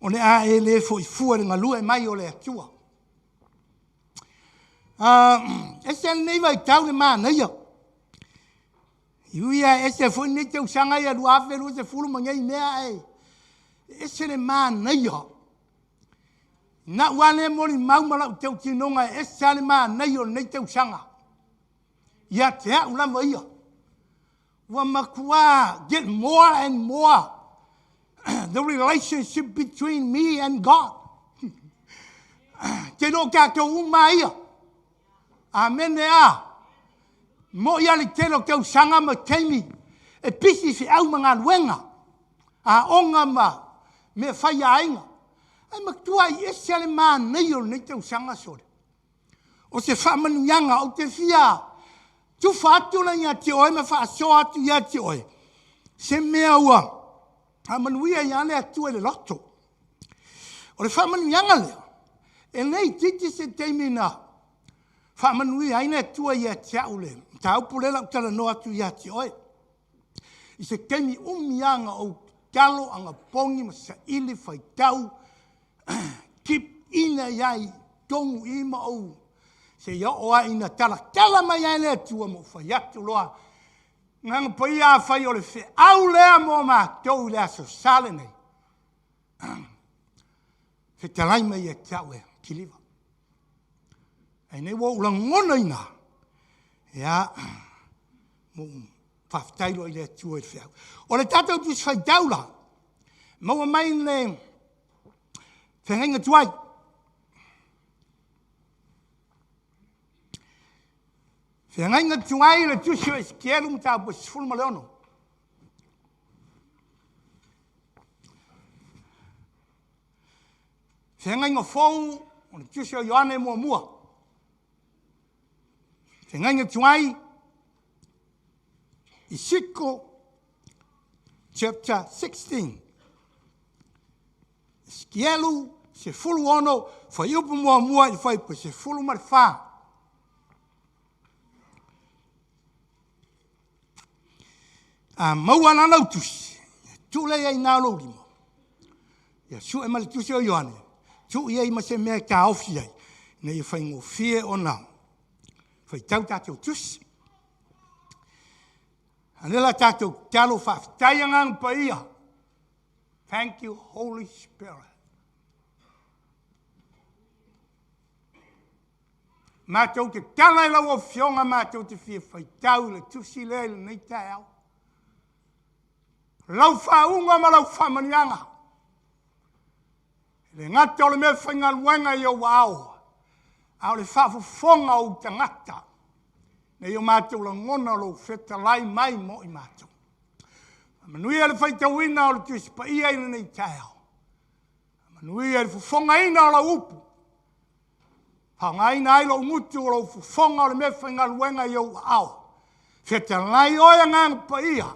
O le a e le fo i fua ringa lua e mai o le atua. E se nei vai tau le maa nei au. Iuia e se foi nei tau sanga ia lua awelu se fulu mangai mea e. E se le maa nei au. Na wane mori maumala u tau tinonga e se le maa nei o nei tau sanga. Ia te a ulama ia. Wa makua get more and more. The relationship between me and God. Te no kato uma ia. Amen a. Mo ia li telo tau sanga ma teimi. E pisi si au mga luenga. A onga ma. Me whai a inga. Ai maktua i ese ale maa nei o nei tau sanga sore. O se whamanu yanga o te fia. Tu whātu na ia te oe. Me whaaso atu ia te oe. Se mea ua. Ha manuia i ane atu e le loto. O le whamanu yanga lea. E nei titi se teimi na. Whamanuia ane atu ia te au le. Ta upulela utala no atu ia te oe. I se teimi umianga o talo anga pongi ma sa ili whai tau. Kip ina iai tongu ima o. Se ia oa ina tala mai ane atua mo whai atu loa. Nganga pai a whai o le whi au lea mo ma tau lea so sale nei. Whi talai mai e tau e kiliwa. E nei wo ulang ngona ina. Ia mo whaftailo i le tua i whiau. O le tātou tu whai daula, maua mai le whengainga tuai. Whengainga tuai le tusi o iskielu mta po sifulu maleono. Whengainga fou, o le tusi o Ioane mua mua. Whengainga tuai, Isiko, chapter 16. Skielu, se fulu ono, whai upu mua mua i whai po se fulu marwha. Maua na lautusi, tūlei ai nā laurimo. Ia su e mali tusi o Ioane, tu i ei ma se mea ka ofi ai, na i whai ngō fie o nā. Whai tau tātou tusi. Anela tātou talo whaaftaiangang pa ia. Thank you, Holy Spirit. Mātou te tala i lau o whionga mātou te whia whai tau le tusi le nei tai au. Lau whaunga ma lau whamanianga. Le ngata o le mea whainga luenga i o wao. Au le whaafufonga o tangata. Ne yo mātou la ngona lo wheta lai mai mo i mātou. Manui e le whaitawina o le tusi pa ia ina nei tau. Manui e le fufonga ina o la upu. Panga ina ai lo ngutu o lo fufonga o le mea whainga luenga i o wao. Wheta lai oia ngang pa ia.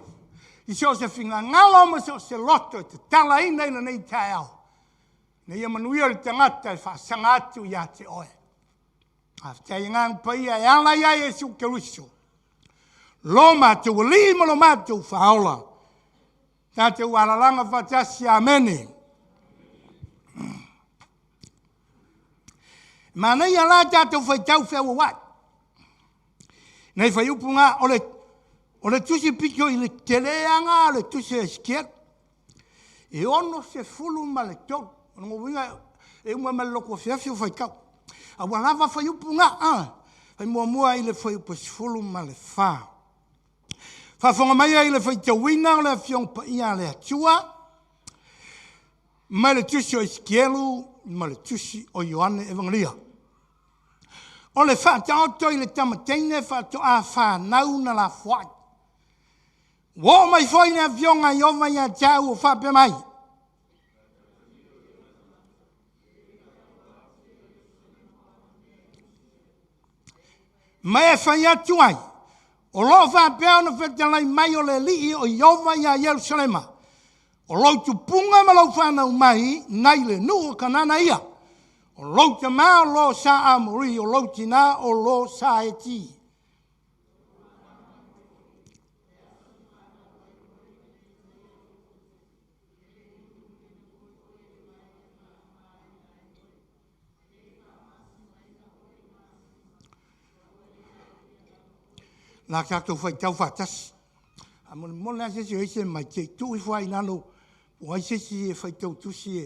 I se o se whinga ngalo ma se o se loto e te tala ina nei tau. Ne ia manuia le tangata e whaasanga atu i a te oe. Aftai ngang pa ia e ala ia e su ke riso. Lo mātou li ma lo mātou whaola. Tātou alalanga whatasi amene. Ma nei ala tātou whai tau whau wat. Nei whai upunga o le tusi piko i le teleanga, le tusi e skier. E ono se fulu ma le tau. Ono winga e uma ma loko fiafio whai kau. A walawa whai upunga, whai mua i le whai upa se fulu ma le wha. Whawhonga mai i le whai tawina o le fiong pa ia le atua. Ma le tusi o iskielu, ma le tusi o Ioane Evangelia. O le wha taoto i le tamateine wha to a wha nau na la whai. Wo mai foi na vionga i ova ia tau o whape mai. Mai e whai atu ai. O lo whape ana whetalai mai o le lii o i ova ia Yerusalema. O lo tu punga ma lo whanau mai, nei le nu o kanana ia. O lo te maa o lo sa amori, o lo tina o lo sa eti. La tātou whai tau whatas. Amon mona se se oise mai te tui whai nano. O aise si e whai tau tusi e.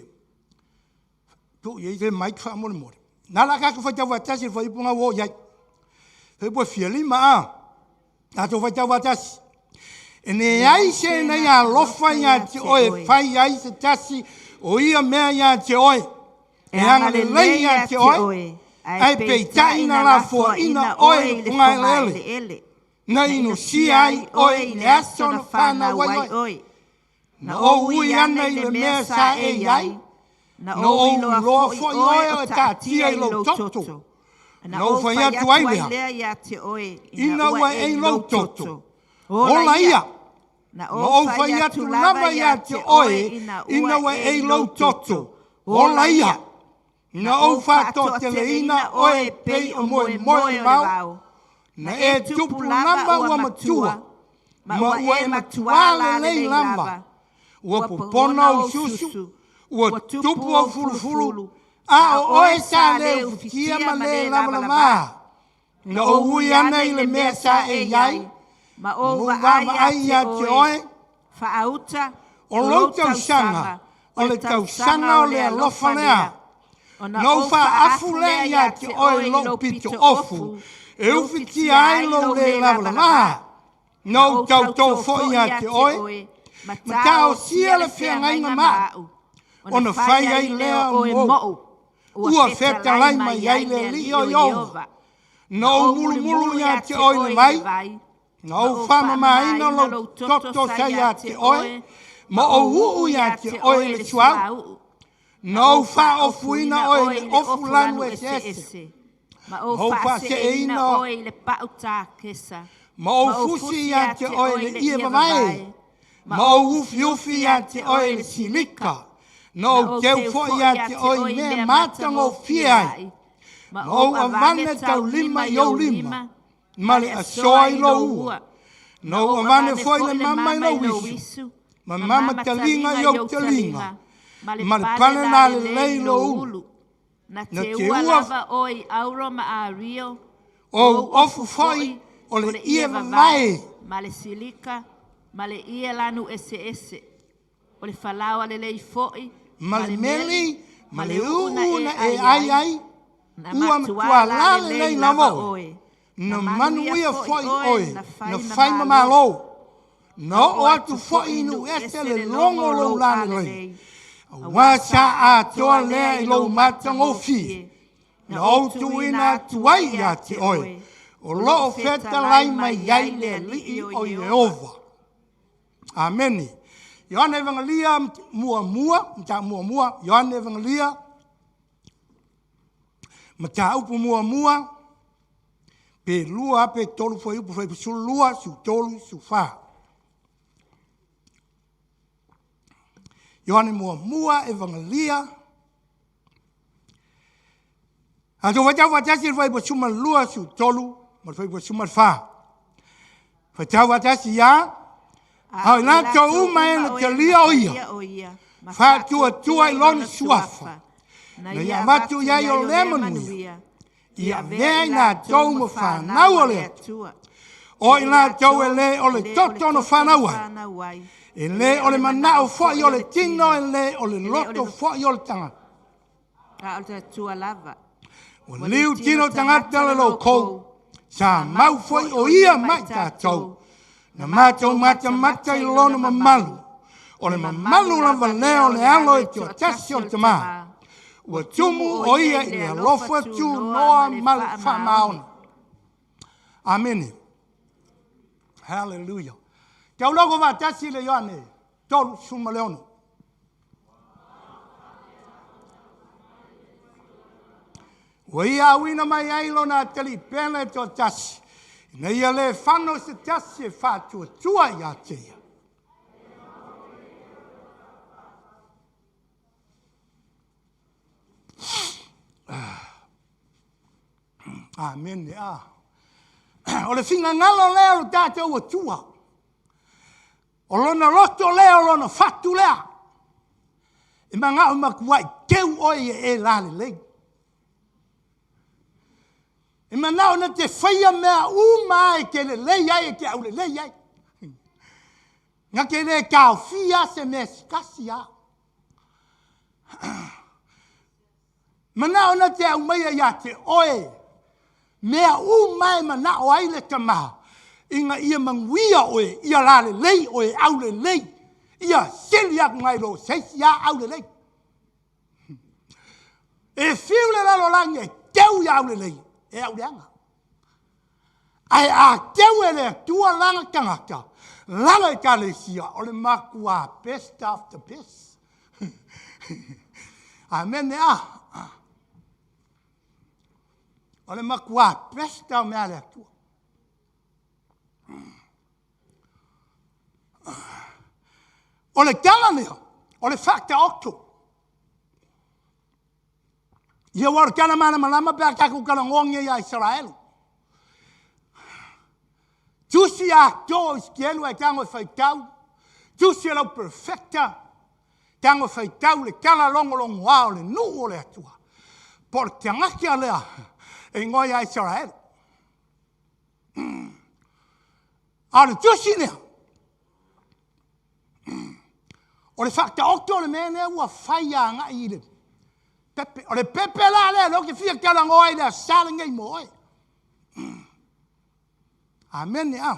Tu i eise mai kwa amon mori. Nā la kātou whai tau whatas e whai punga wo iai. Whai pua fia lima a. Tātou whai tau whatas. E ne aise nei a lofa ia te oe. Whai aise tasi o ia mea ia te oe. E hanga le lei ia te oe. Ai pei taina la fua ina oe punga ele. Na ino si ai oi le aso na whana wai oi. Na o ui ana i le mea sa e iai. Na o loa fo i oe o ta tia i lo toto. Na o whai atu ai lea. Ina wa e lo toto. Ola ia. Na o whai atu lava ia te oe. Ina wa e lo toto. Ola ia. Na o whato te le ina oe pei o moe mau. Na e tupu lamba ua matua, ma ua e matua le lei lamba. Ua popona o susu, ua tupu o fulufulu, a o oe sa le ufikia ma le lama lama. Na o ui ana i le mea sa e iai, ma o wa ai a te oe, o lo tausanga, o le tausanga o le alofa lea. Na o wha afu lea ia te oe lo pito ofu, e uwhiti ai lo le lawala. No tau fo ia te oe. Ma tau sia le whiangainga maa. Ona whai ai lea mo. Ua wheta lai mai ai le li o Iova. No mulu ia te oe le mai. No whama maina lo toto sa ia te oe. Ma o uu ia te oe le suau. No wha ofuina oe le ofu lanu e sese. Ma o wha se eina oe le pau tā kesa. Ma o fusi ia te oe le ia mai. Ma o ufi ia te oe le silika. No teu fo ia te oe mea matango fiai. Ma o avane tau lima i o lima. Ma le asoa i lo ua. No avane fo i le mama i lo wisu. Ma mama talinga i o talinga. Ma le pane na le lei lo ulu. Na te ua lava oi auro ma a rio. O ofu foi o le ia vai. Ma le silika. Ma le ia lanu ese. O le falawa le lei foi. Ma le meli. Ma le una e ai. Ua matua la le lei na mo. Na manu ia foi oi. Na fai mamalo. No o atu foi nu ese le longo lo la le lei. Wa sa a toa lea i lo matango fi. Na o tu ina tuai ia te oe. O lo feta lai mai ai le li o Iova. Ameni. Ioane Evangelia mua. Ioane Evangelia. Mata upu mua. Pe lua pe tolu foi upu foi su lua su tolu su fa. Ioane mua Evangelia. Ato watasi foi po suma lua su tolu. Ma foi po suma fa. Watasi ya. Au na tau mai na te lia oia. Fa tua i lona suafa. Na ia matu ia i o lemonu. Ia vea na tau mo whanau o le atua. O ina tau e le o le toto no whanau ai. E le o le manao fwoi o le tino e le o le loto fwoi o le tanga. A o te tua lava. O liu tino tangata le lo kou. Sa mau fwoi o ia mai tātou. Na mātou mata i lona mamalu. O le mamalu lava leo le alo e tio tasi o te maa. Ua tumu o ia i le alofa tu noa malu whamaona. Amen. Hallelujah. Te ulogo wa tasi le Ioane. Tolu suma leono. Ua ia awina mai ailo na teli pene to tasi. Na ia le whano se tasi e whātua tua ia tea. Amen. O le finga ngalo leo tātou o tua. O lona roto leo lona whatu lea. E manga o makuai keu oi e lale lei. E manao na te whaia mea umai ke le lei ai e ke au le lei ai. Nga ke le kao fia se me skasi a. Manao na te au meia ia te oe. Mea umai manao ai le tamaha. Inga ia manguia oe, ia lale lei oe au le lei. Ia sili aku ngai lo seisi a au le lei. E fiu le lalo langi e teu ia au le lei. E au leanga. Ai a teu e le tua langa kangaka. Langa e ka le sia. O le makua best after best. Amen e a. O le makua best au mea le tua. O le kala leo. O le fakta okto. Ia wara kana mana malama pe akaku kana ngonge ya Israel. Tusi a to skielu e tango faitau. Tusi lo perfecta. Tango faitau le kala longo wa le nu le atua. Por tangaki alea e ngoi ya Israel. Ale tusi ne. O le fakta okto le mene ua faia nga ile. Pepe, o le pepe la le, lo ke fia kala ngoi le sala ngai moe. Amen ya.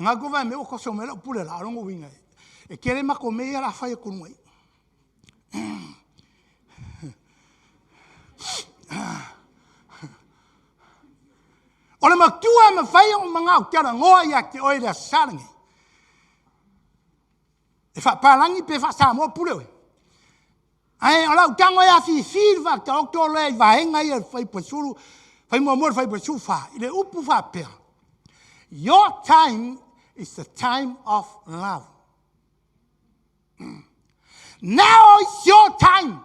Ngā kova me o koso me la pule la rongo winga. E kere mako me la fai ko noi. Ole matua me fai o manga o kera ngoa ia te oi le sarangi. E fa palangi pe fa sa mo pule oi. Ai ola o tango ia fi va ta o to le va henga ia fai pasuru fai mo fai pasu fa. Ile upu fa pe. Your time is the time of love. Now it's your time.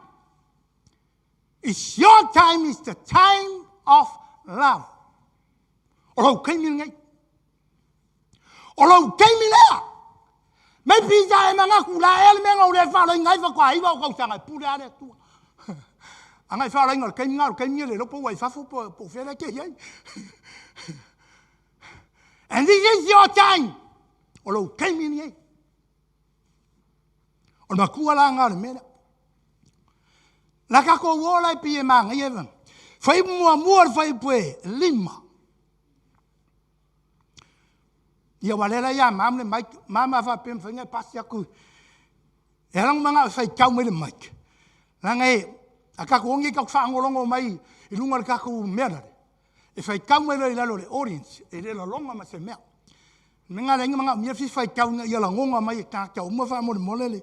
It's your time is the time of love. Olo kaimi ngai. Olo kaimi lea. Me pizza e manga kula el menga o le fa le ngai fa kwa iwa o sanga pura le tu. Angai fa le ngai kaimi le lo po wai fa po fele ke yai. And this is your time. Olo kaimi ngai. Olo makua la ngā le mena. La kako wola e pie manga yevan. Fai mua fai pue lima. Ia walela ia mamle Mike mama fa pem fai ngai pasi aku. E lang manga fai kau me le Mike. Langai akako ongi kau fa ngolongo mai I lunga kako mera. E fai kau me le lalo le audience e le longa ma se mea. Menga lenga manga mia fi fai kau ia la ngonga mai ka ka uma fa mo le molele.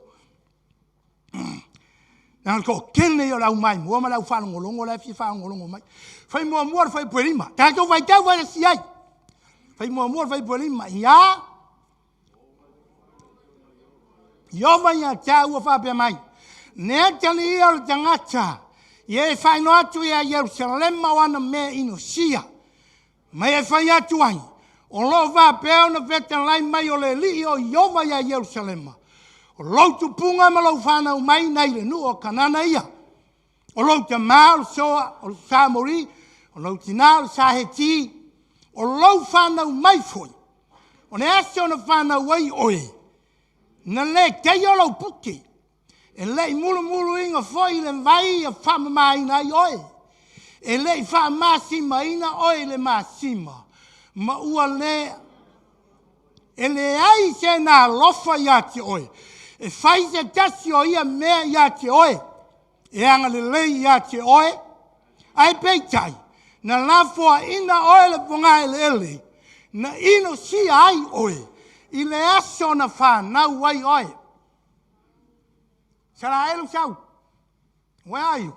Nang ko kene yo lau mai mo ma lau fa ngolongo la fi fa ngolongo mai. Fai mo fai puelima. Ta ko fai kau va si ai. Fai mo fai puelima ya. Yo va ya cha u fa pe mai. Ne tani yo tangata. Ye fai no atu ya Jerusalem ma wana me inosia. Mai fai atu ai. O lo va pe ona vetan lai mai o le li yo va ya Jerusalem. O lau tu punga ma lau whanau mai nei le nu o kanana ia. O lau te maa o soa o Samori, o lau tina o Saheti, o lau whanau mai foi. O ne ase o na whanau wai oe. Na le kei o lau puki. E le I mulu inga foi le vai a whama mai nai oe. E le I wha masima ina oe le masima. Ma ua le. E le ai se na lofa ia te oe. E fai se tasi o ia mea ia te oe. E anga le lei ia te oe. Ai peitai. Na lafoa ina oe le punga ele ele. Na ino si ai oe. I le aso na whanau wai oe. Sara elu sau. Where are you?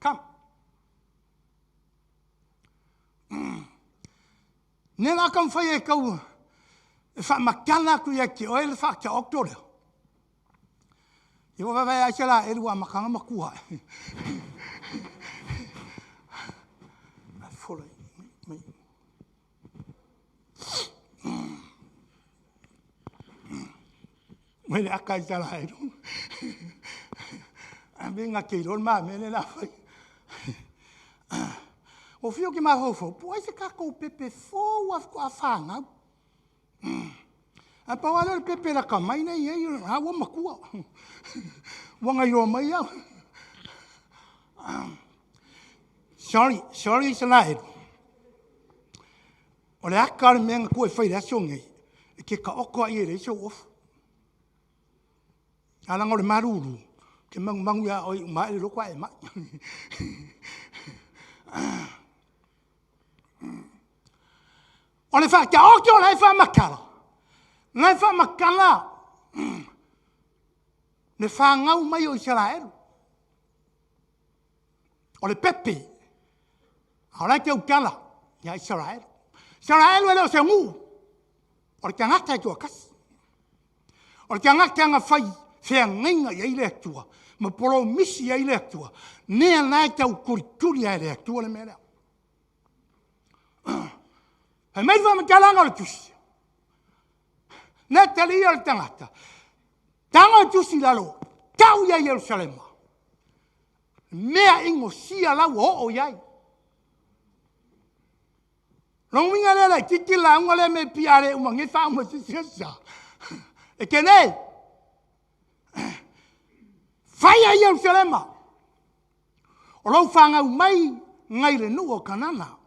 Come. Nela kam fai e kau. E wha makana ku ia ki oe le wha kia oktore. Iwa wawai aise la e rua makanga makua. Fole. Mene aka isa la e rua. Benga keiron maa mene la whai. O fio ki maa hofo. Po aise kako pepe fo wafko a whangau. A pawala le pepe la kamai nei e ha wa makua. Wanga yo mai ya. Sorry slide. O le akar menga ko e fai la songi. E ke ka oko ai le so of. Ala ngore maruru. Ke mangu ya o mai le kwa e mai. O le fa ka oko la fa makala. Ngai wha makala. Ne wha ngau mai o Israel. O le pepe. Aorai te ukala. Ia Israel. Israel wele o se ngu. O le tangata e tua kasi. O le tangata anga whai. Whea ngenga i eile atua. Ma polo misi i eile atua. Nea nai tau kurituri i eile atua le mea. Hei mai wha makalanga o le tusi. Nē tali ia le tangata. Tanga tusi lalo. Tau ia Jerusalema. Mea ingo sia lau o iai. Longinga le lai tiki la unga le me piare umangi wha uma sisa. E kene. Whai ia Jerusalema. O lau whanga umai ngai le nu o kanana.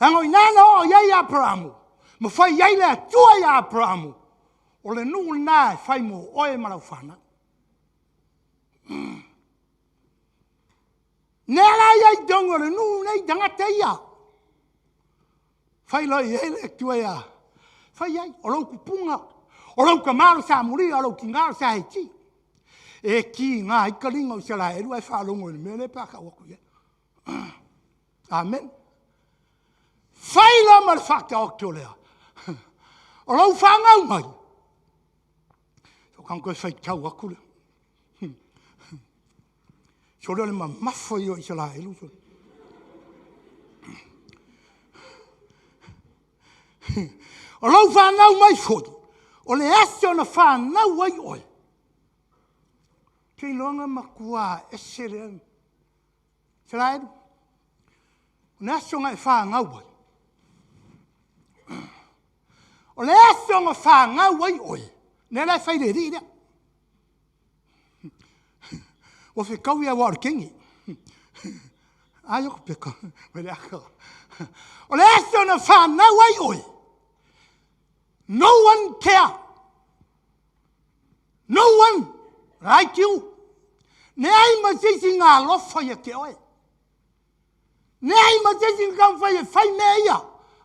Hango inana o ia ia pramu. Ma fai ia le tua ia pramu. O le nuu nai fai mo oe marau Nela ia dongo le nuu nei tangata ia. Fai loi ele tua ia. Fai ia o lau kupunga. O lau kamaro sa muri o lau kingaro sa heti. E ki ngā ikaringa o se la eru ai whalongo ni mele paka waku ia. Amen. Fai la mar whaka o kio lea. O lau whangau mai. So kanko e whai tau waku lea. So lea le ma mafo i o se la eru. O lau whanau mai fodi. O le asio na whanau ai oi. Kei longa makua e sere. Se la eru. O le asio ngai whanau ai. O le asio ngai whanau ai oi. Ne lai whai le rira. O whi kaui a wāru kengi. Ai oko peka. Mere aka. O le asio na whanau ai oi. No one care. No one like you. Ne ai masisi ngā lofa ia ke oe. Ne ai masisi ngā whai mea ia.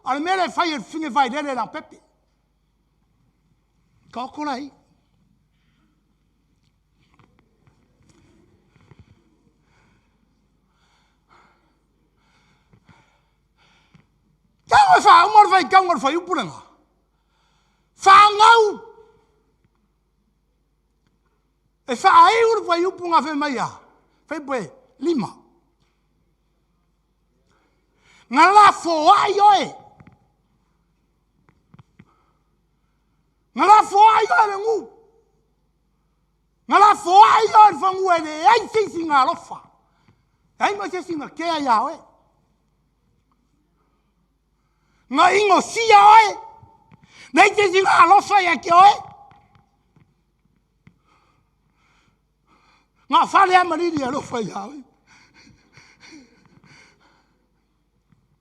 Ala mea rei whai e whinge whai rere rā pepe. Ka oko rei. Kaua wha umar whai kaungar whai upuranga. Whangau. E whaai uru whai upunga whai mai a. Whai poe, 5. Ngā la whoai oe. Ngā la whoai oe le ngu. Ngā la whoai oe le whangu e le ai sisi ngā lofa. Ai ma sisi ngā kea ia oe. Ngā ingo sia oe. Nei sisi ngā lofa ia ke oe. Ngā whare amariri a lofa ia oe.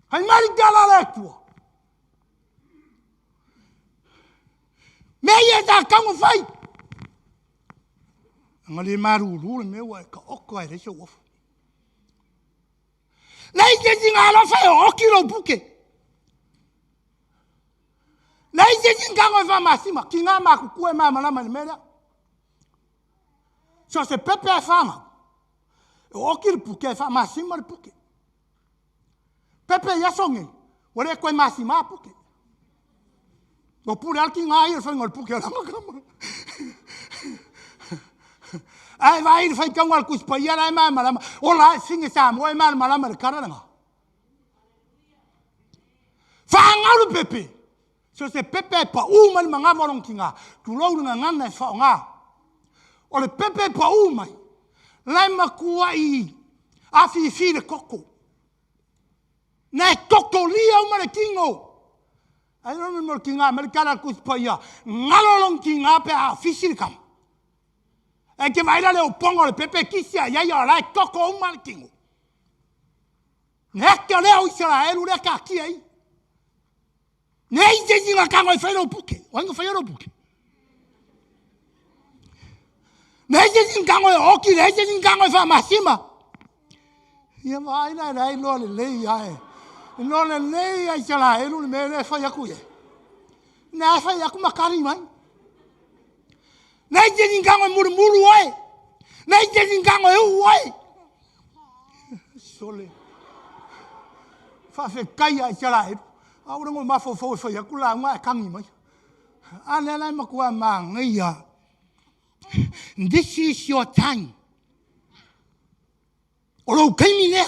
Hai mari gala le tua. Mei e tā kango whai. Ngā le maru rūre meua e ka oko ai reisio wafu. Nei sisi ngā lofa e oki ro buke. Nei sisi ngango e whamasima ki ngā māku kue mā manama ni mera. So se pepe e whama. E oki ro buke e whamasima ri buke. Pepe yasonge, wale koe masima puke. Go pure alki ngā i whai ngal puke ala makama. Ai vai whai kaungal kuspa i ara e mai marama. Ola e singe sa mo e mai marama re kararanga. Whangaru pepe. So se pepe pa umai mga warong ki ngā. Tulouru ngā ngana e whao ngā. O le pepe pa umai. Lai makua i afi fire koko. Nē koko lia umare kingo. Ai rono mor kinga amerikana kuspaia. Ngalolong kinga pe a fisirikam. E ke vaira le opongo le pepe kisia ia ia lai koko umare kingo. Nē ke leo Israel ure ka kia i. Nē ise zinga kango e whairo puke. Oingo whairo puke. Nē ise zinga kango e oki, nē ise zinga kango e whamasima. Ia vaira rei loa le lei ae. No le nei ai sala e lu me le fai aku e. Na fai aku makari mai. Nei te ningango e muru ai. Nei te ningango e u ai. Sole. Fa fe kai ai sala e. Au ngo mafo fo fai aku la nga kangi mai. Ana la makua ma ngia. This is your time. Olo kaimi ne.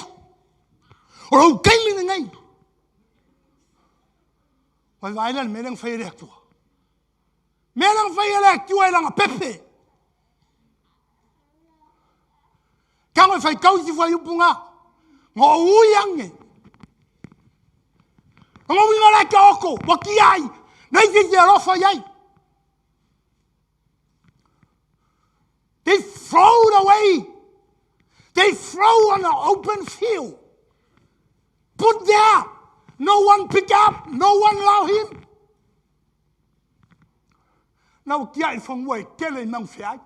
Olo kaimi ngai. Vai vai lan mereng fai rektua. Mereng fai rektua e langa pepe. Kango fai kausi fai upunga. Ngo uyange. Ngo winga la ka oko. Waki ai. Nei te rofa ai. They throw it away. They throw on the open field. Put there. No one pick up. No one allow him. Now, kia from way, kele mang fiai.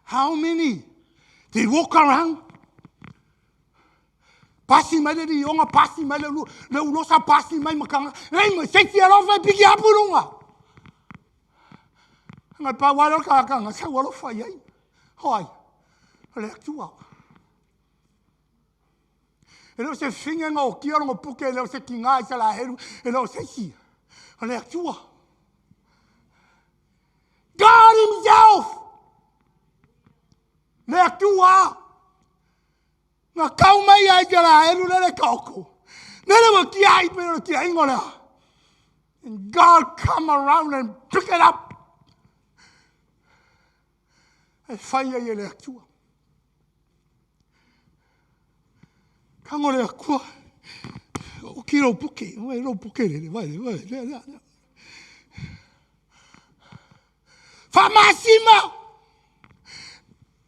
How many? They walk around. Pasi mai le onga pasi mai le ulosa pasi mai makanga. Nei mo se tia lo fa pick up lunga. Ngai pa walo ka nga sa walo fa yai. Hoi. Le tua. Elo se finga ngo kia ngo puke elo se kinga sa la heru elo se si. Le tua. God himself. Le tua. Na kau mai ai ka la heru le kauko. Nele mo kia ai pero kia ingona. And God come around and pick it up. E fai ai le tua. Kango le akua. O ki ro puke. Vai ro puke le. Vai. Fa masima.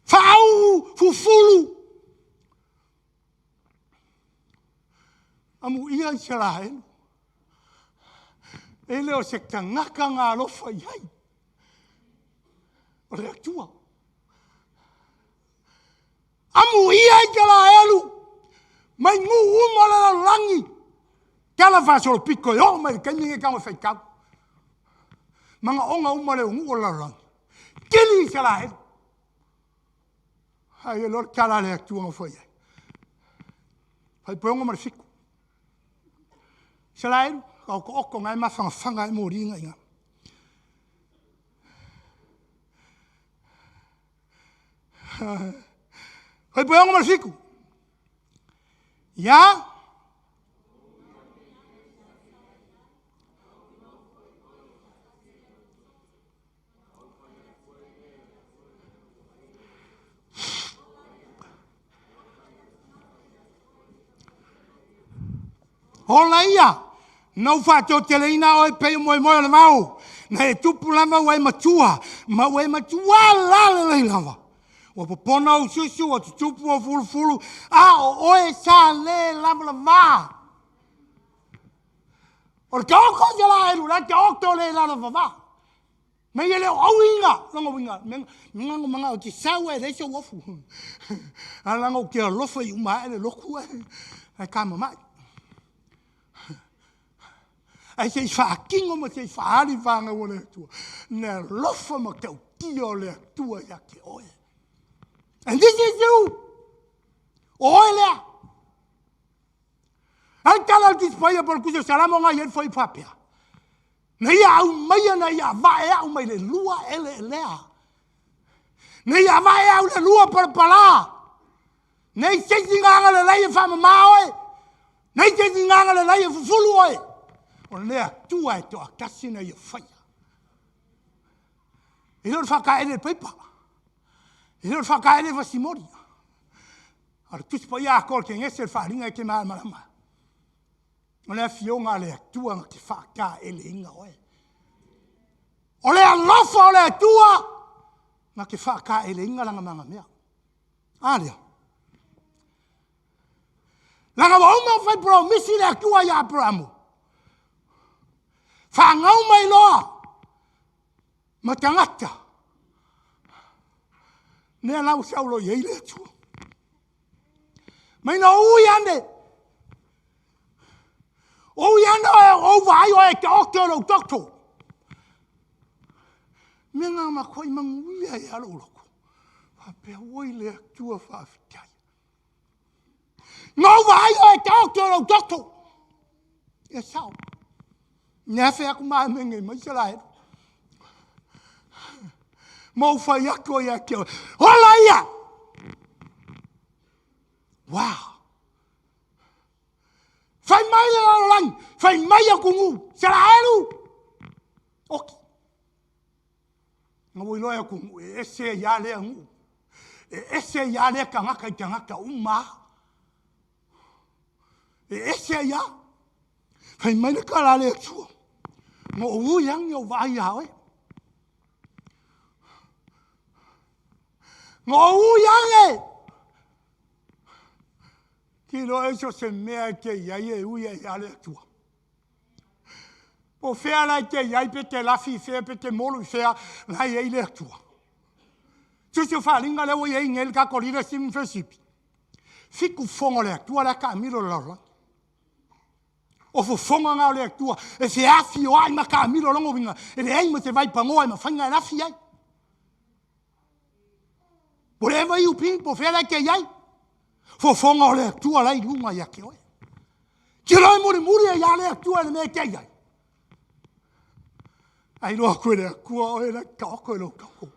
Fa au fufulu. Amu ia se la he. E leo se tangaka ngā lofa iai. O le atua. Amu ia se la elu. Mai ngu umala la langi. Kala fasolo piko yo mai kenninge kama fai kau. Manga onga umale ngu o la langi. Kili se la elu. Hai lor kala le atua nga fai. Hai poonga mara fiku. Se la elu. Kau ko oko ngai mawhanga e mō ringa inga. Hai poonga mara fiku. Ya? Hola ia. Nau whātou te leina o e pei moe le mau. Na e tupu lama wai matua. Ma wai matua lale lei lava. O popona o susu o tupu o fulu. A o oe sa le lama la vā. O le kaoko se la eru. La kaoko le lama la vā. Me ele o winga. Langa winga. Mengango manga o te sawe le se wofu. A langa o kia lofa i uma ele loku e. Ai kama mai. Ai se whaakingo ma se whaari whanga o le atua. Ne lofa ma tau kia le atua ia ke oe. And this is you. Oe lea. Ai tala tis paia por kuso salamo nga yen foi papia. Na ia au maia na ia vae au mai le lua ele lea. Na ia vae au le lua par pala. Nei seisi nganga le leie whama maoe. Nei seisi nganga le leie fufulu oe. O lea tua e toa kasina i a whaia. I lor whakaere peipa. I lor whakaere wasimori. Ara tuspa ia akor ke ngese wharinga i ke maa marama. O lea fionga lea tua nga ke whakaere inga oe. O lea lofa o lea tua nga ke whakaere inga langa manga mea. Ārea. Langa wa uma whai promisi lea tua ia Abrahamu. Whangau mai loa. Ma tangata. Nea lau saulo i eile atu. Mai na ui ane. Ui ane o vai o e ke oke o lau tokto. Mea ngā makoi manguia e alo loko. Whapea oi le atua whaafikai. Ngau vai o e ke oke o lau tokto. E sao. Nea whea ku maa menge mai se la heru. Mau whai ako ia kia. Hola ia! Wow! Whai mai le lalo lang. Whai mai a kungu. Se la heru. Oki. Nga wai loa kungu. E ese ia lea ngu. E ese ia lea kangaka i kangaka uma. E ese ia. Whai mai le kala lea tua. Ngo uyang yo vai hawe. Ngo uyang e. Ki lo e so se mea ke iai e ui e ale atua. O whea lai ke iai pe te lafi whea pe te molu whea lai e le atua. Tusi o whalinga lewa i e ngel ka korira sim whesipi. Fiku whonga le atua la ka miro laura. O whonga ngā le atua e whiawhi o ai ma ka miro longo winga. E le eima te vai pangoa ma whainga e lafi ai. Whatever you people, whea lai ke iai. Whonga o le atua lai lunga ia ke oe. Ki roi muri e ia le atua le me ke iai. Ai loa koe le akua o e la ka oko e lo kako.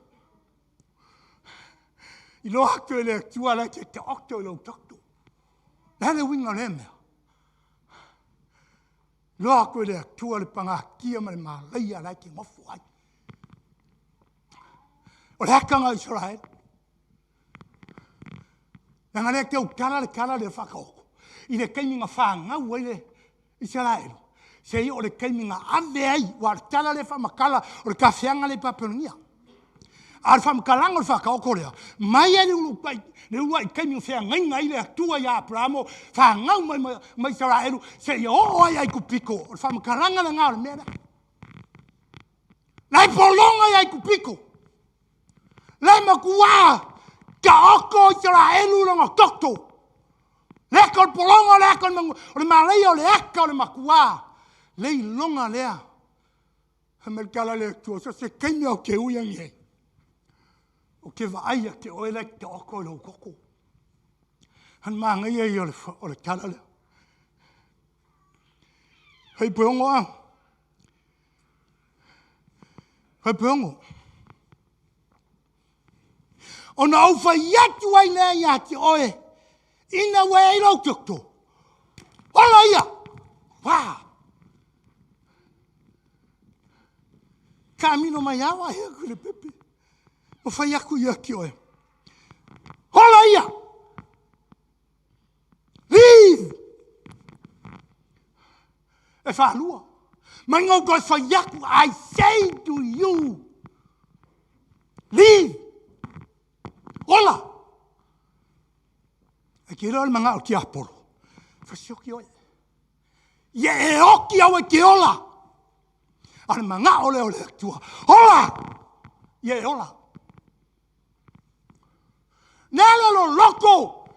I loa koe le atua la ke ka oko e lo kako. Nane winga le mea. Loa koe le atua le panga kia ma le malaia la ke ngofu ai. O le hakanga Israel. Nanga le ke ukala le whakaoko. I le keiminga whanga ua i le Israel. Se o le keiminga ave ai, wa tala le whamakala, o le kawhianga le paperonia. A le whamakalanga o le whakaoko lea. Mai e le ulu ai keiminga whea ngainga i le atua i Abramo, whangau mai Israelu, se i o ai kupiko, o le whamakalanga le ngā o le mea. Lai polonga i ai kupiko. Lai makua, ka oko Israelu longa tokto. Leka o polonga leka o le malai o le eka o le makua. Lei longa lea. Hamerkala le tua. So se keimea o ke uiangi hei. O ke vaaya ke oele ke oko lo koko. Han maanga ia i o le kala lea. Hei peongo a. Hei peongo. O na au fai atu ai lea ia te oe. Ina wea i rau tukto. Ola ia. Waa. Kamino mai awa hea kure pepe. O fai aku ia ki oe. Hola ia! Leave! E whalua. Mai ngau koe fai aku, I say to you. Leave! Hola! E ki roa manga o ki aporo. Fasio ki oe. Ie e oki au e ki ola. Ana manga ole ole tua. Hola! Ie hola. Nele lo loko.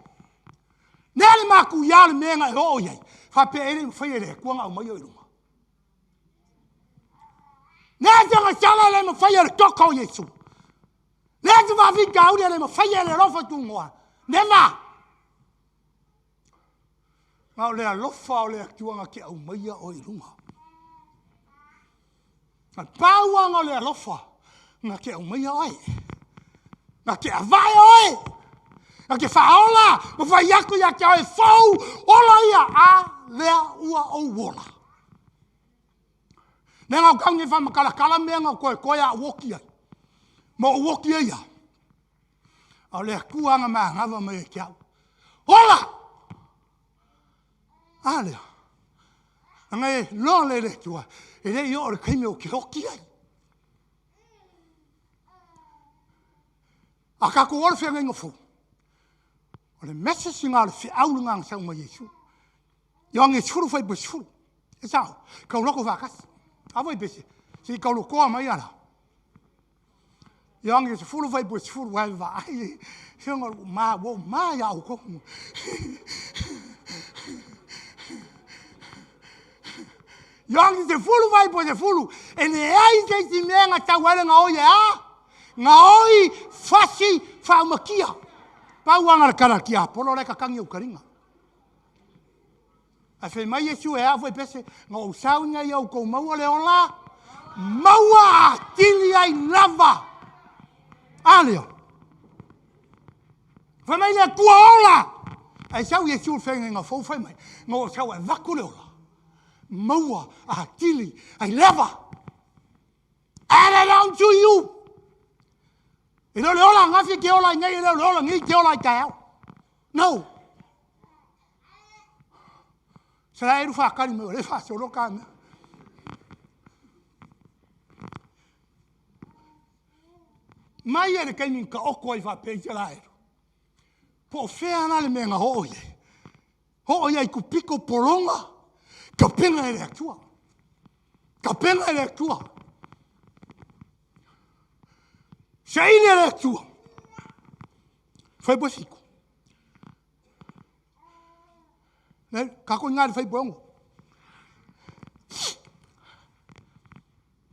Nele maku ia le menga e o ye. Fa pe ele fa ele ku nga mai o lunga. Nele nga sala le ma fa ele toko Yesu. Nele va vi ka le ma fa ele rofa tu ngoa. Nema. Ma ole lofa ole tua nga ke au mai o lunga. Nga paua nga le alofa, nga ke au mai oe. Nga ke avai oe. Nga ke whaola, ma whai aku ia ke oe fau, ola ia a lea ua o wola. Nē ngau kaungi whamakalakala mea ngau koe a woki ai. Ma o woki ai a. Au lea kuanga maa ngava mai e ke au. Ola! A lea. Nga e lo le tua. E rei o le kaime o ki hoki ai. A kako ora whea ngai ngofu. O le message ngā le whi aulunga ang sau mai Yesu. I ange churu whai bus churu. E sao? Kau loko whakasi. Awai bese. Si kau lokoa mai ana. I ange se furu whai bus churu wai vai. Hianga maa wo maa ya au kohu. Yang se fulu vai po se fulu. E ne ai ke si mea nga tau ele nga oie a. Nga oi fasi whaumakia. Pau anga kara kia. Polo reka kangi ukaringa. A whai mai Yesu e awai pese. Nga o saunga i au kou maua le ola. Maua tili ai lava. Aleo. Whai mai le kua ola. Ai sau Yesu whenga nga fau whai mai. Nga o sau e vaku le ola. Maua, a tili, I leva. Add it on to you. E no le ola ngafi ke ola ngai, e no le ola ngai ke ola kai au. No. Sera eru whakari me o le whasoro ka me. Mai e le kainin ka oko ai whapei te la eru. Po whea na le menga hoi. Ho ia ku piko polonga. Ka penga e le tua. Ka penga e le tua. Saini e le tua. Fai bosiku. Ne, kako ngari fai bongo.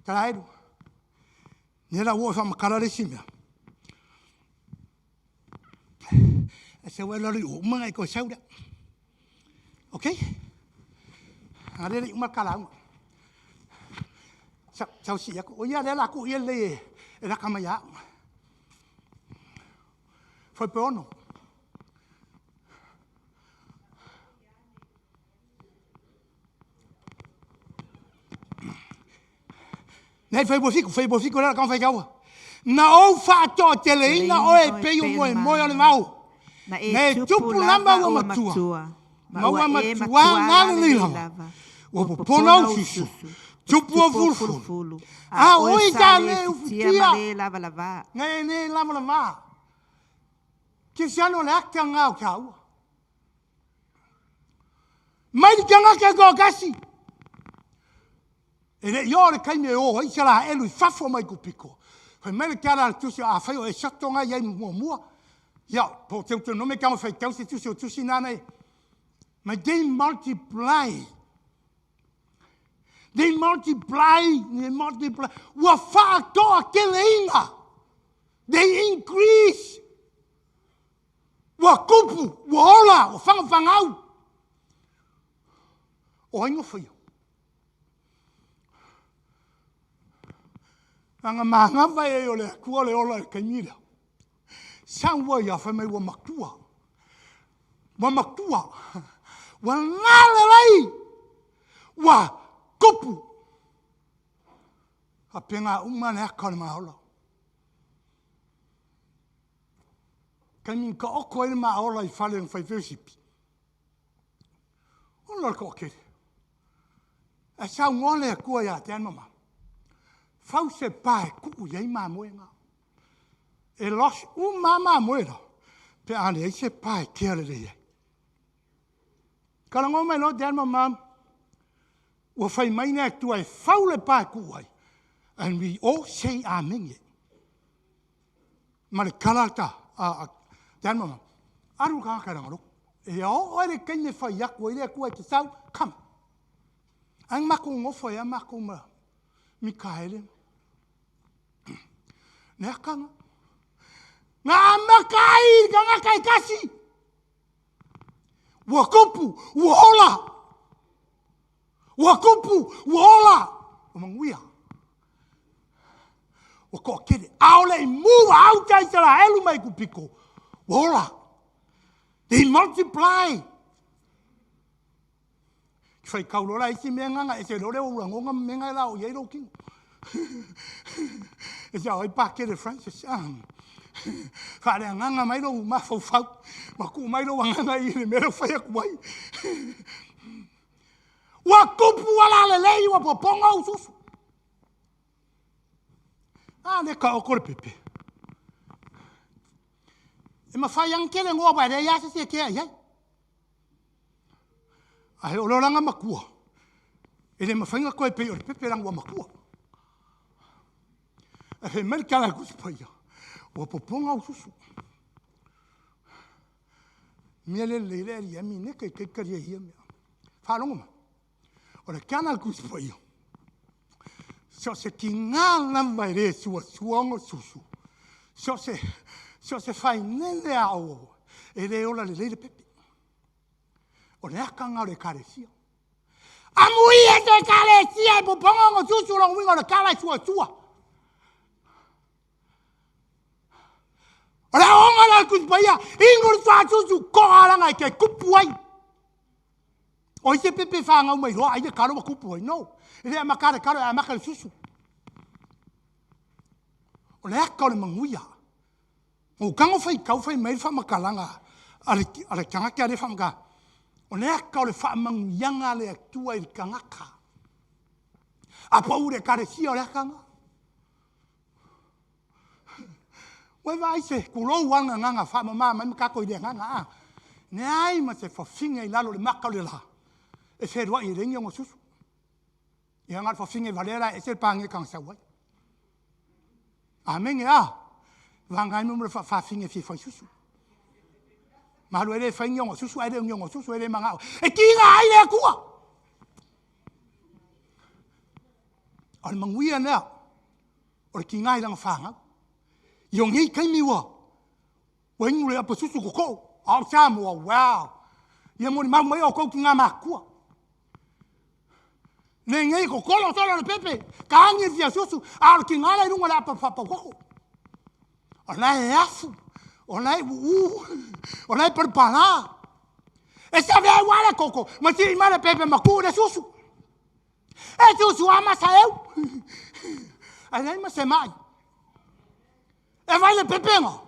Tarairu. Nera wo fa makarare simia. Se wala ri o mga ko sauda. Okay? Are ri makala. Sa si ako. O ya la ku ye le e la kamaya. Foi pono. Nei fai bosico la kan fai gawa. Na o fa to tele na o e pe o mo le mau. Na tupu lamba o matua. Maua matua na le lava. O pono susu. Tupu o fulfulu. Ah, o i ka le ufutia. Ne lava. Ke siano le akta ngau kau. Mai kanga ka go kasi. E io le kai me o i sala elu fafo mai ku piko. Fa mele kala tu se a fai o e satonga ia mua. Ya, po te no me kama fai tausi tu si nana. Ma they multiply. They multiply. Wa fa to ke leinga. They increase. Wa kupu, wa ola, wa fangau. O ingo fai. Anga manga vai e ole kua le ola e kaimira. Sangwa ya fa mai wa maktua. Wa ngale lai. Wa kupu. A penga umane akone maola. Kamin ka oko e maola I fale ng fai versipi. Ola ko kere. A sa ngole a kua ya te mama. Fau se pae kuku yei maa moenga. E los mama moera. Pe ane e se pae kere le ye. Kala ngome no te mama. Wa fai maine actua e fau le pae kuku. And we all say amen ye. Ma le kalata. Te mama. Aru ka karangaro. E o ere kene fai yaku e le kua te sau. Come. Ang mako ngofo ya mako ma. Mikaele. Nekanga. Nga makai kasi. Wakupu, wola. Omanguia. Wako kere. Aole mua au taisala elu mai kupiko. Wola. They multiply. Fai kaulora isi menganga ese lore urangonga menga la o yero king. Ese oi pakere Francis. Fare nganga mai lo ma fau. Ma ku mai lo nganga I le mero fai kwai. Wa kupu wala le lei wa poponga ususu. Ne ka okore pepe. E ma fai ankele ngo ba de ya se ke ai. Ai o loranga makua. E le mawhainga koe pei o le pepe rangua makua. E he merikala kusipaia. O poponga o susu. Mia le leire ali ami neka I keikaria hia mea. Wharongo ma. O le kana kusipaia. So se ki ngā lamba re suongo susu. So se whai nene ao. E le ola le leire pepe. O le akanga o le karesia. Amui e te karesia I poponga o susu long wingo le kala I sua. O le onga la kuspaia. Ingur sua susu koha langa I ke kupu ai. O I se pepe whanga umai roa. Ai te karo wa kupu ai. No. E le amakare karo e amakare susu. O le aka o le manguia. O kango fai kau fai mai whamakalanga. Ale kangaki a le whamaka. O le aka o le whamangianga le atua I kangaka. A pau le karesia o le akanga. Wai vai se kulou wanga nganga whamama mai makako I le nganga. Nei ma se whawhinga I lalo le maka le la. E se rua I ringi o ngā susu. I hangar whawhinga I valera e se pānge kang sa wai. A menge a. Wangai mumre whawhinga fi whai susu. Maru ere whaingi o ngā susu, ere ungi o ngā susu, ere mangao. E ki ngā ai lea kua. Ore manguia nea. Ore ki ngā I langa whangau. Iong hei kaimi wa. Waingu le apa susu koko. Au Samoa, wow. Ia mori mau mai o kou ki ngā mākua. Ne ngei ko kolo tōra le pepe. Ka angi fia susu. Aaro ki ngā lai runga le apa whapawako. O nai e afu. O nai o nai parpala. E sa vea wale koko. Ma si I mare pepe maku le susu. E susu ama sa eu. Ai nei ma se mai. E vai le pepe ngā.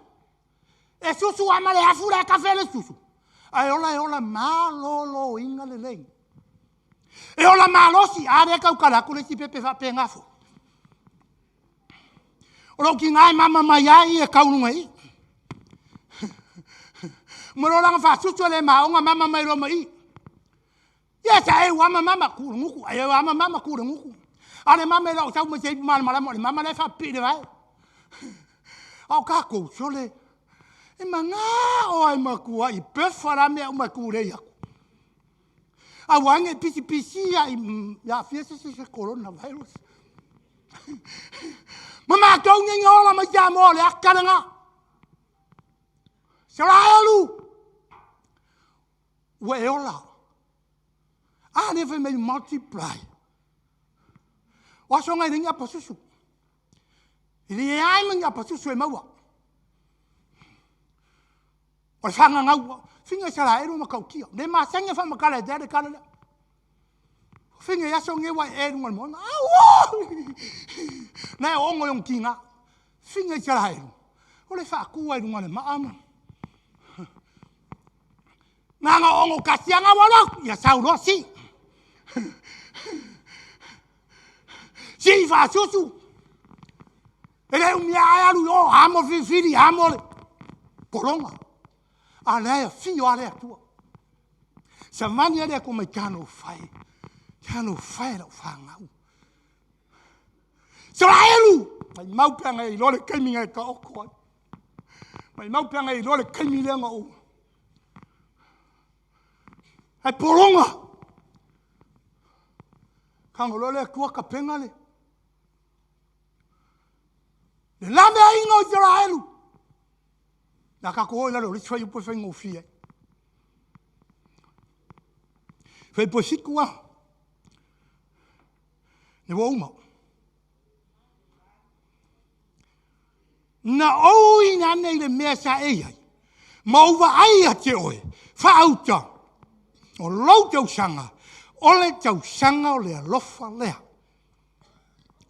E susu ama le afu le kafe le susu. Ai ola malolo inga le lei. E ola malosi are kau karaku le si pepe whape ngafo. Oro ki ngai mama mai ai e kaununga I. Marolanga wha susu le maonga mama mai roma I. Ia sa e wama mama kura nguku. Ai wama mama kura nguku. Ale mama e lau sau ma se malamo le mama le whape le vai. Au kako sole. E manga o ai makua I pewhara mea o makure iaku. A wange pisi ya fiesa se coronavirus. Mama kau nge ngola ma jamo le akaranga. Saraelu. We ola. I never may multiply. Waso ngai ringa pasusu. Ili ai menga pasusu e maua. O whanga ngau, whinga sara eru ma kau kia. Ne ma sanga wha makala e tere kala lea. Whinga yaso nge wai eru ngal moa. Nei ongo yung ki ngā. Whinga sara eru. O le wha kua eru ngale maama. Nganga ongo kasianga wala. Ia sauro si. Si wha susu. Ele umia ayaru yo hamo fifiri hamo le. Polonga. Alea fio alea tua. Sa mani alea ko mai kano fai. Kano fai lau whangau. Sa raelu! Mai maupanga I lole kaiminga e ka okoi. Mai maupanga I lole kaiminga nga o. Hai poronga. Kango lole kua ka penga le. Le lame a ingo I raelu. Na ka ko la lo fai po fai ngo fie. Fai po sikua. Ne wo uma. Na o ina nei le mesa e ai. Ma uva ai a te oe. Fa auta. O lo tau sanga. O le tau sanga o le alofa lea.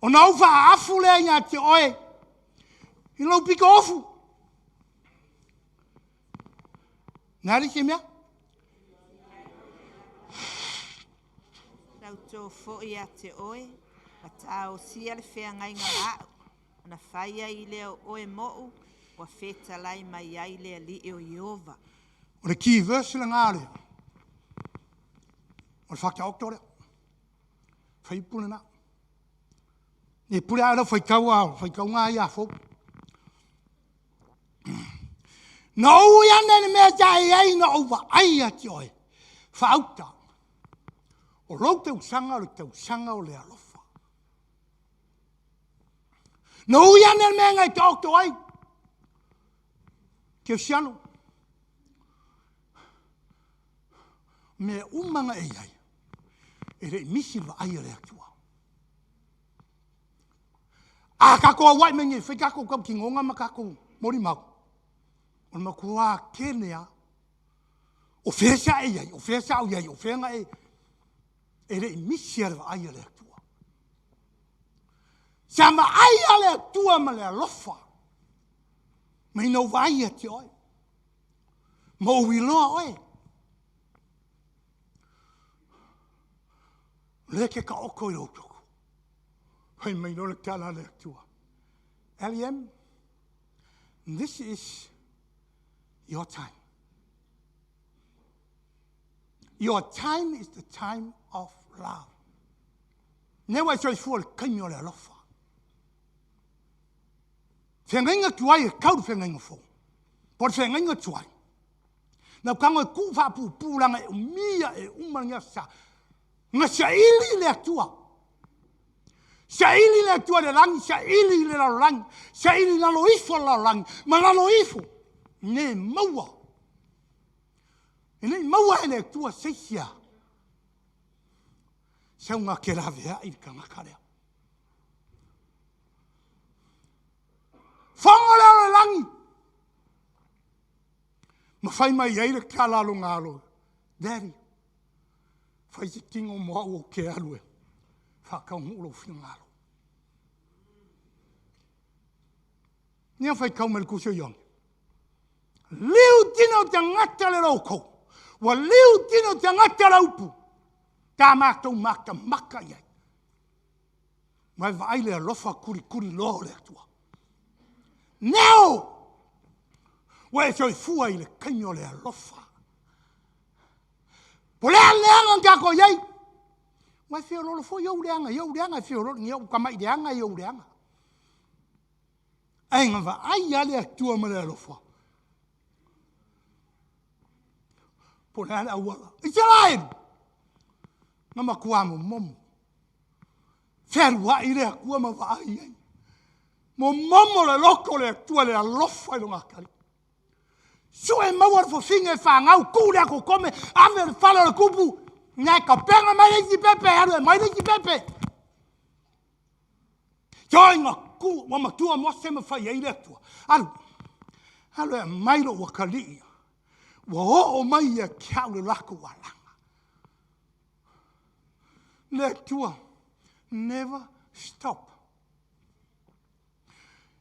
O na uva afu lea ia te oe. I lo piko ofu. Nari se mea? Tau tō fo'i a te oe, a tāo sia le whea ngai ngā rāu. Na whaia I leo oe mo'u, wa wheta lai mai ai lea li o Iova. O le ki verse le ngāre. O le whakta oktore. Whai pule na. Ne pule ara whai kau ao, whai kau ngā ia fō. Na o yana ni mea tae ai na owa ai ati oe. Whaauta. O rau tau sanga o tau sanga o le alofa. Na o yana ni mea ngai te okto ai. Ke siano. Me umanga e ai. E re misi wa ai re atua. A kako a wai mengi, whi kako kau ki ngonga ma kako mori mau. O ma kua kenea, o whesa e ai, o whesa au ai, o whenga e, e re misi arwa ai ale atua. Sa ma ai ale atua ma le alofa, ma ina vai ati oi, ma o wiloa oi. Leke ka oko I rotoko, hei mai no le tala ale atua. LM, this is your time. Your time is the time of love. Never say for kaimio le lofa. Whengainga tuai e kau whengainga fo. Por whengainga tuai. Na kanga kufa pu pulanga e umia e umanga sa. Nga shaili le atua. Shaili le atua le langi, shaili le la langi, shaili la loifo la langi, ma la loifo. Ne maua. E nei maua e le atua seisia. Saunga ke la vea i ka ngakarea. Whango leo le langi. Ma whai mai eire ka lalo ngalo. Daddy, whai si tingo moa o ke alue. Whakau mulo whina ngalo. Nia whai kau mele kusio yongi. Liu tino te ngata le rauko. Wa liu tino te ngata raupu. Tā mātou māka maka iai. Mai vai le alofa kuri kuri lo le atua. Now! Wai soi fua i le kainyo le alofa. Po lea leanga ngako iai. Wai fio lolo fo iau leanga, fio lolo ngiau kamai leanga, iau leanga. Ainga va ai ale atua ma le alofa. Po lea le awala. Israel! Ngama kuamo momo. Ferwa ile akua ma vai ai. Mo momo le loko le tua le alofa i longa kari. So e mawar fo finge fa ngau kule ako kome ave le fala le kupu. Ngai ka penga mai le si pepe aru mai le si pepe. Joi nga ku wama tua mo se ma fa i le tua. Alu e mai lo wakali. Wa o mai e kia le lako wala. Let tua never stop.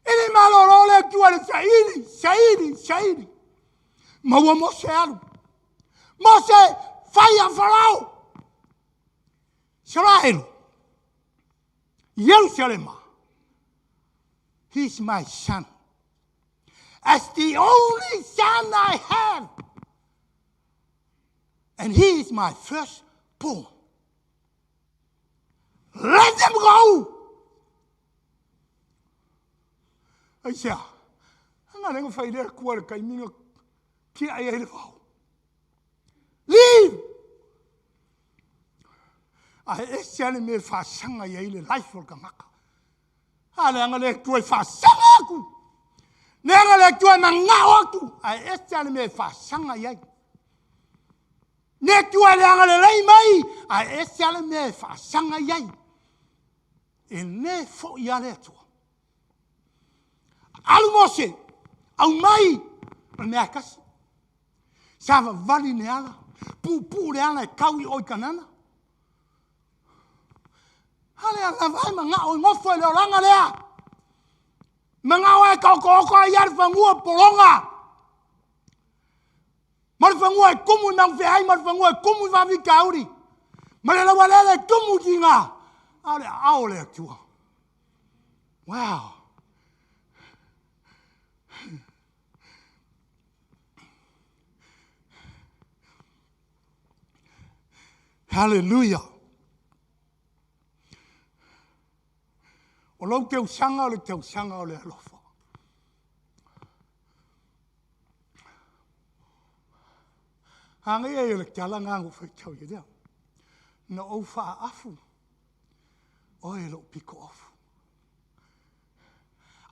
Ele maloro le tua le sairi. Maua mose alu. Mose fire farao. Israel. Jerusalem. He's my son. As the only son I have. And he is my firstborn. Let them go! Aisha, nga nenga whaidea kua le kaiminga kia ai ele whao. Leave! Ai esiane me whaasanga i ele life o ka maka. Ale anga le tuai whaasanga aku. Nenga le tuai mangao aku. Ai esiane me whaasanga i ai. Ne tuai le anga le lei mai. Ai esiane me whaasanga i ai. E ne fo i ale atua. Alu mose, au mai, me akasi. Sava vali ne ala, pu le ala e kau i oi kanana. Hale ala vai manga oi ngofo e leo langa lea. Manga oi kau koko a iari whangua polonga. Mari whangua e kumu nang whehai, mari whangua e kumu wawi kauri. Mari lawa lele kumu tinga. Ale ao le atua. Wow. Hallelujah. O lau teu sanga o le teu sanga o le alofa. Hanga ia i le tala ngangu whaitau i rea. Na au wha afu. O e lo piko ofu.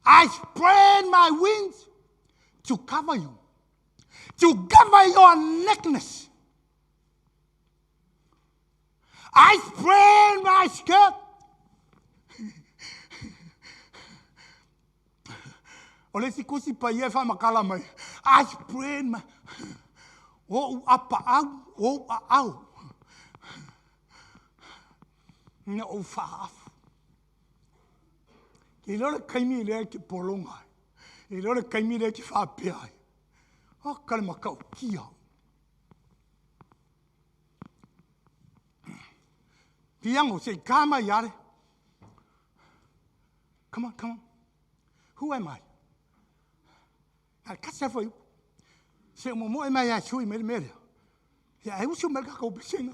I spread my wings to cover you. To cover your nakedness. I spread my skirt. O le si kusi pa ie wha makala mai. I spread my... O apa au. Na o wha afu. I lore kaimi lea ki polonga. I lore kaimi lea ki whapeai. O kare makau kia. Piango say, kama yare. Come on. Who am I? I'll catch that for you. Say, mo am I shui mere. Ya, eu sou melhor que o Bisenga.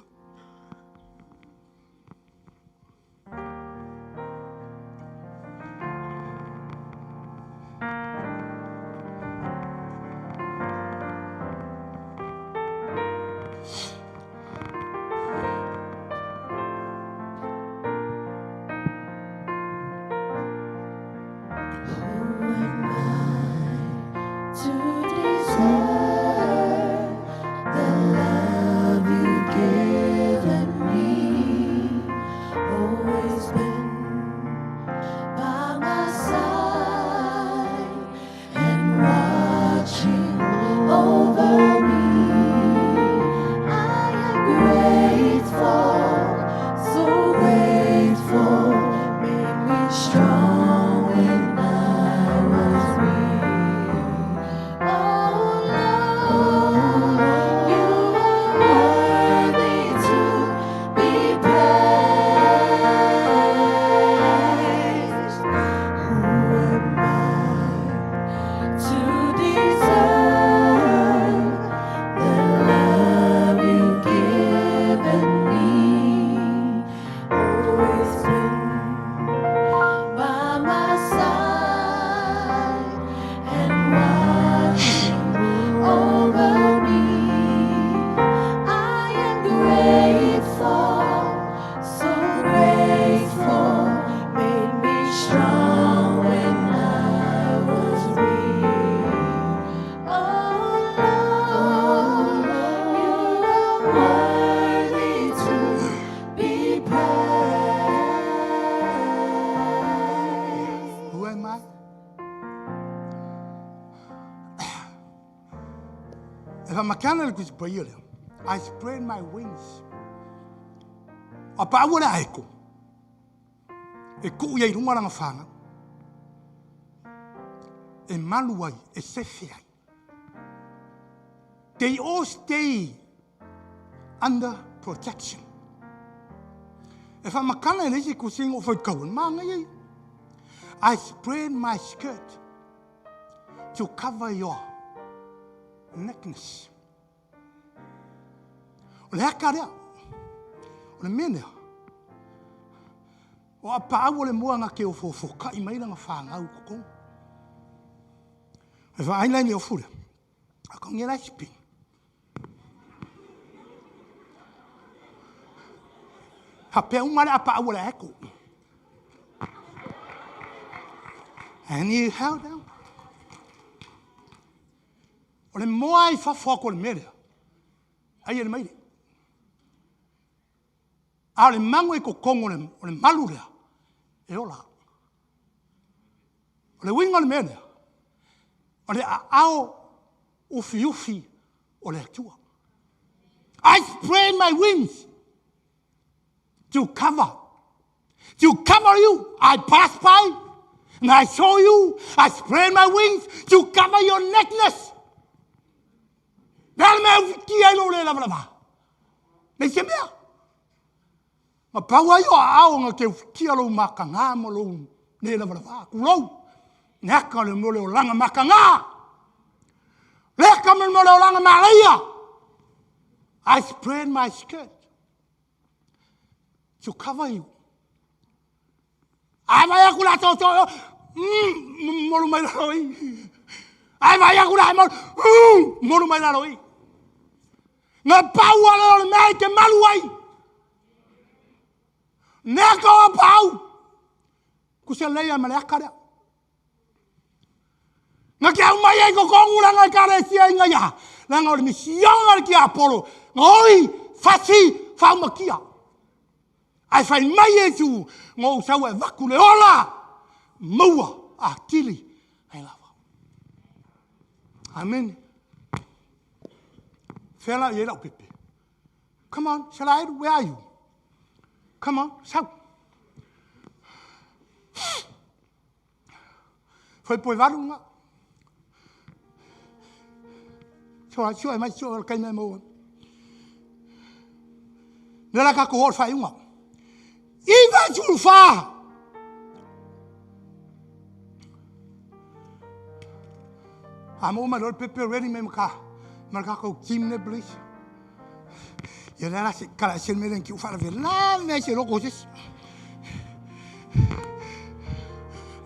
I spread my wings. Apa awala aiko. E ku ia runga ranga whanga. E maluai, e sewhiai. They all stay under protection. E whamakana e resi kusinga o whaikawan maanga iei. I spread my skirt to cover your nakedness. O le haka rea, o le mene, o a pāua le moanga ke o whoka I mailanga whāngau kokong. E wha ailaini o fure, a ko ngera isping. Ha pe umare a pāua le heko. And he held down. O le moa I whawhako le mene, ai e le maire. A le mango I ko kongo o le malu rea, e ola. O le winga le mene, o le ao ufi o le atua. I spread my wings to cover you. I pass by and I saw you. I spread my wings to cover your nakedness. Dale me ki ai lo le lava. Me se mea. Ma paua yo ao nga ke kia lo makanga mo lo ne la va ku lo na ka le mo le langa makanga le ka mo le langa maria. I spread my skirt to cover you. Ai vai ku la to mo lo mai roi. Ai vai ku la mo lo mai roi. Na paua le mai ke maluai. Neka o pau. Kusa leia maleka rea. Nga kia umai e kokongu langa I kare sia inga ya. Langa o le misionga ki Apollo. Ngoi fasi whaumakia. Ai whai mai e tu. Ngō sau e waku le ola. Maua a tili. Hei lava. Amen. Fela i e lau pepe. Come on, Shalaid, where are you? Come on, shout. Foi poi varunga. So mai so kai mai mo. Nela ka ko fai unha. Iva sulfa. Amo ma dol pepe ready me ka. Marka ko team ne please. Ia rara se kala se melen ki ufala ve la me se loko se.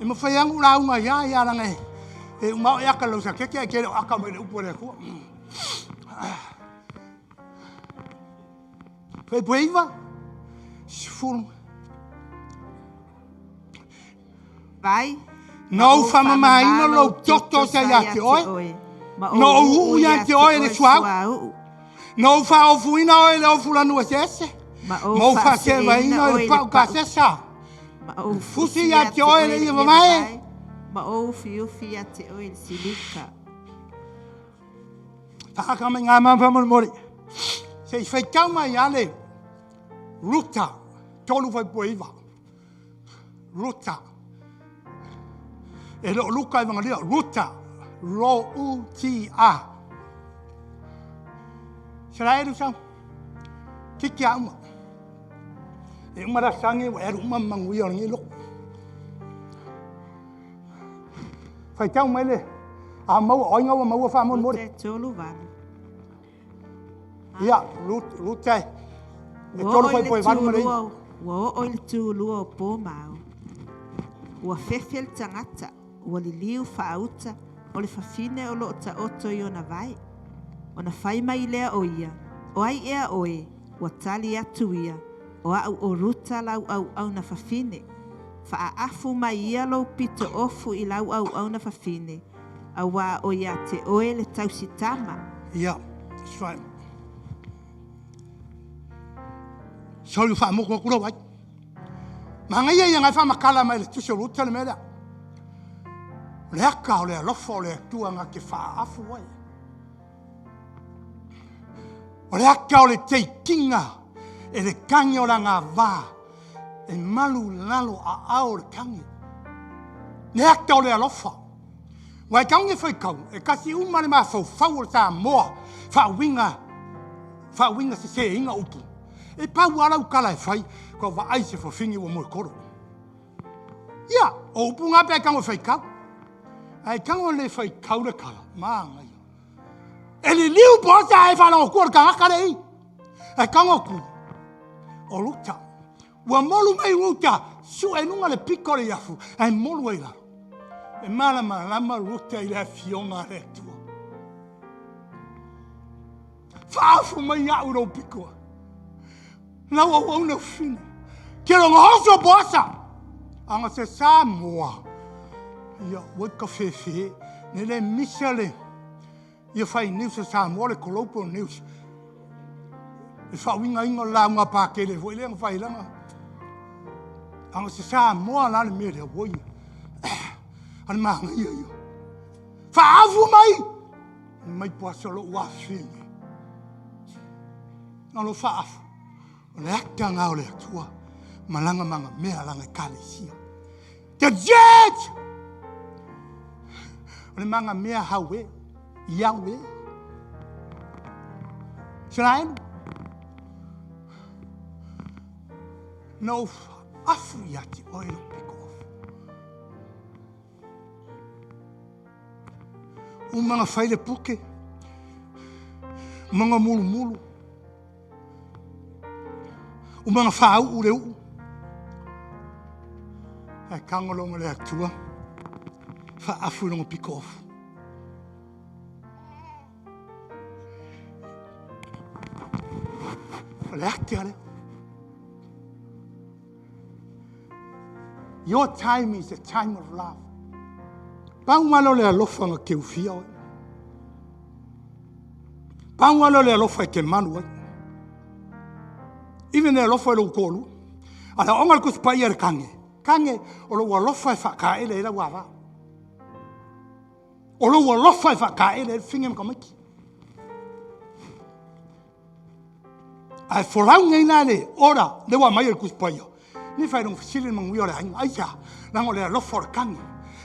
E mo fai angu la unga ya la ngai. E uma ya ka lo sa ke aka me upo le ko. Fai poiva. Sfur. Vai. No fama mai no lo toto sa ya te oi. No u ya te oi le suau. No fa o fuina o le o fulano ese. Mo fa se vai no le pau ka sesa. Ma o fusi ya te oi le ia mai. Ma o fiu fia te oi le silika. Ta ka me nga ma fa mo mori. Se fai ka mai ale. Ruta tolu fai poiva. Ruta. E lo luka i vangalia. Ruta. Ro u ti a. Sera eru sang. Kiki a uma. E uma rasangi wa eru uma mangui o ngi luk. Fai tau mai le. A mau oinga wa mau fa mon mori. Te tolu vanu. Ia, ruta. E tolu fai poi vanu mai. Wa o le tulu o po mau. Wa fefel tangata. Wa li liu fauta. O le fafine o lo ta oto i ona vai. O na fai mai lea o ia. O ai ea oe. Wa tali atu ia. O au o ruta lau au na fafine. Fa a afu mai ia lo pito ofu i lau au na fafine. A wa o ia te oe le tausitama. Ia, that's right. Solu fa mo ko kuro vai. Manga ia ngai fa makala mai le tuso ruta le mera. Le aka o le alofo o le tuanga ke fa afu wai. O le aka o le teikinga e le kangi o la ngā wā e malu lalo a ao le kangi. Le aka o le alofa. Wai kangi fai kau e kasi umare maa fau o ta moa fa winga se inga upu. E pau alau kala e fai ko wa aise fo fingi o mo koro. Ia, o upu ngā pia kango fai kau. Ai kango le fai kaura kala, maanga ia. E le liu posa e whanau kua ka akare i. Ai kango ku, o luta. Ua molu mai luta, su e nunga le piko le iafu, ai molu e la. E lama luta i le fionga le tua. Whaafu mai au rau pikoa. Nau au au na fine. Ke ronga hoso posa. Anga se sa moa. Ia, waka whewhe, ne le misa le. Ia whai news a sa moa le kolopo news. E whawinga inga la unga pākele, hoi le whai langa. Anga se sa moa la le mere a woi. Ana maanga ia ia. Whaafu mai! Mai puasa lo ua whengi. Alo whaafu. O le aka ngā o le atua. Malanga manga mea langa kalesia. Te judge! O le manga mea haue. Iaue. Siraenu. No afu yati oilo piko ofu. Umanga whaile puke. Umanga mulu mulu. Umanga whau ure u. E kangolonga le atua. Wha afu longa piko ofu. Le ate ale. Your time is a time of love. Pangalo le alofa nga ke ufia oi. Pangalo le alofa ke manu oi. Even le alofa e lo kolu. Ala ongal kus pa ia kange. Kange o lo alofa e whaka ele ela wawa. O lo alofa e whaka ele fingem kamaki. Ai forau ngai nane ora le wa mai kus pa ia. Ni fai rong fisili mangui o le hainga. Aia, lango le alofa o le kange.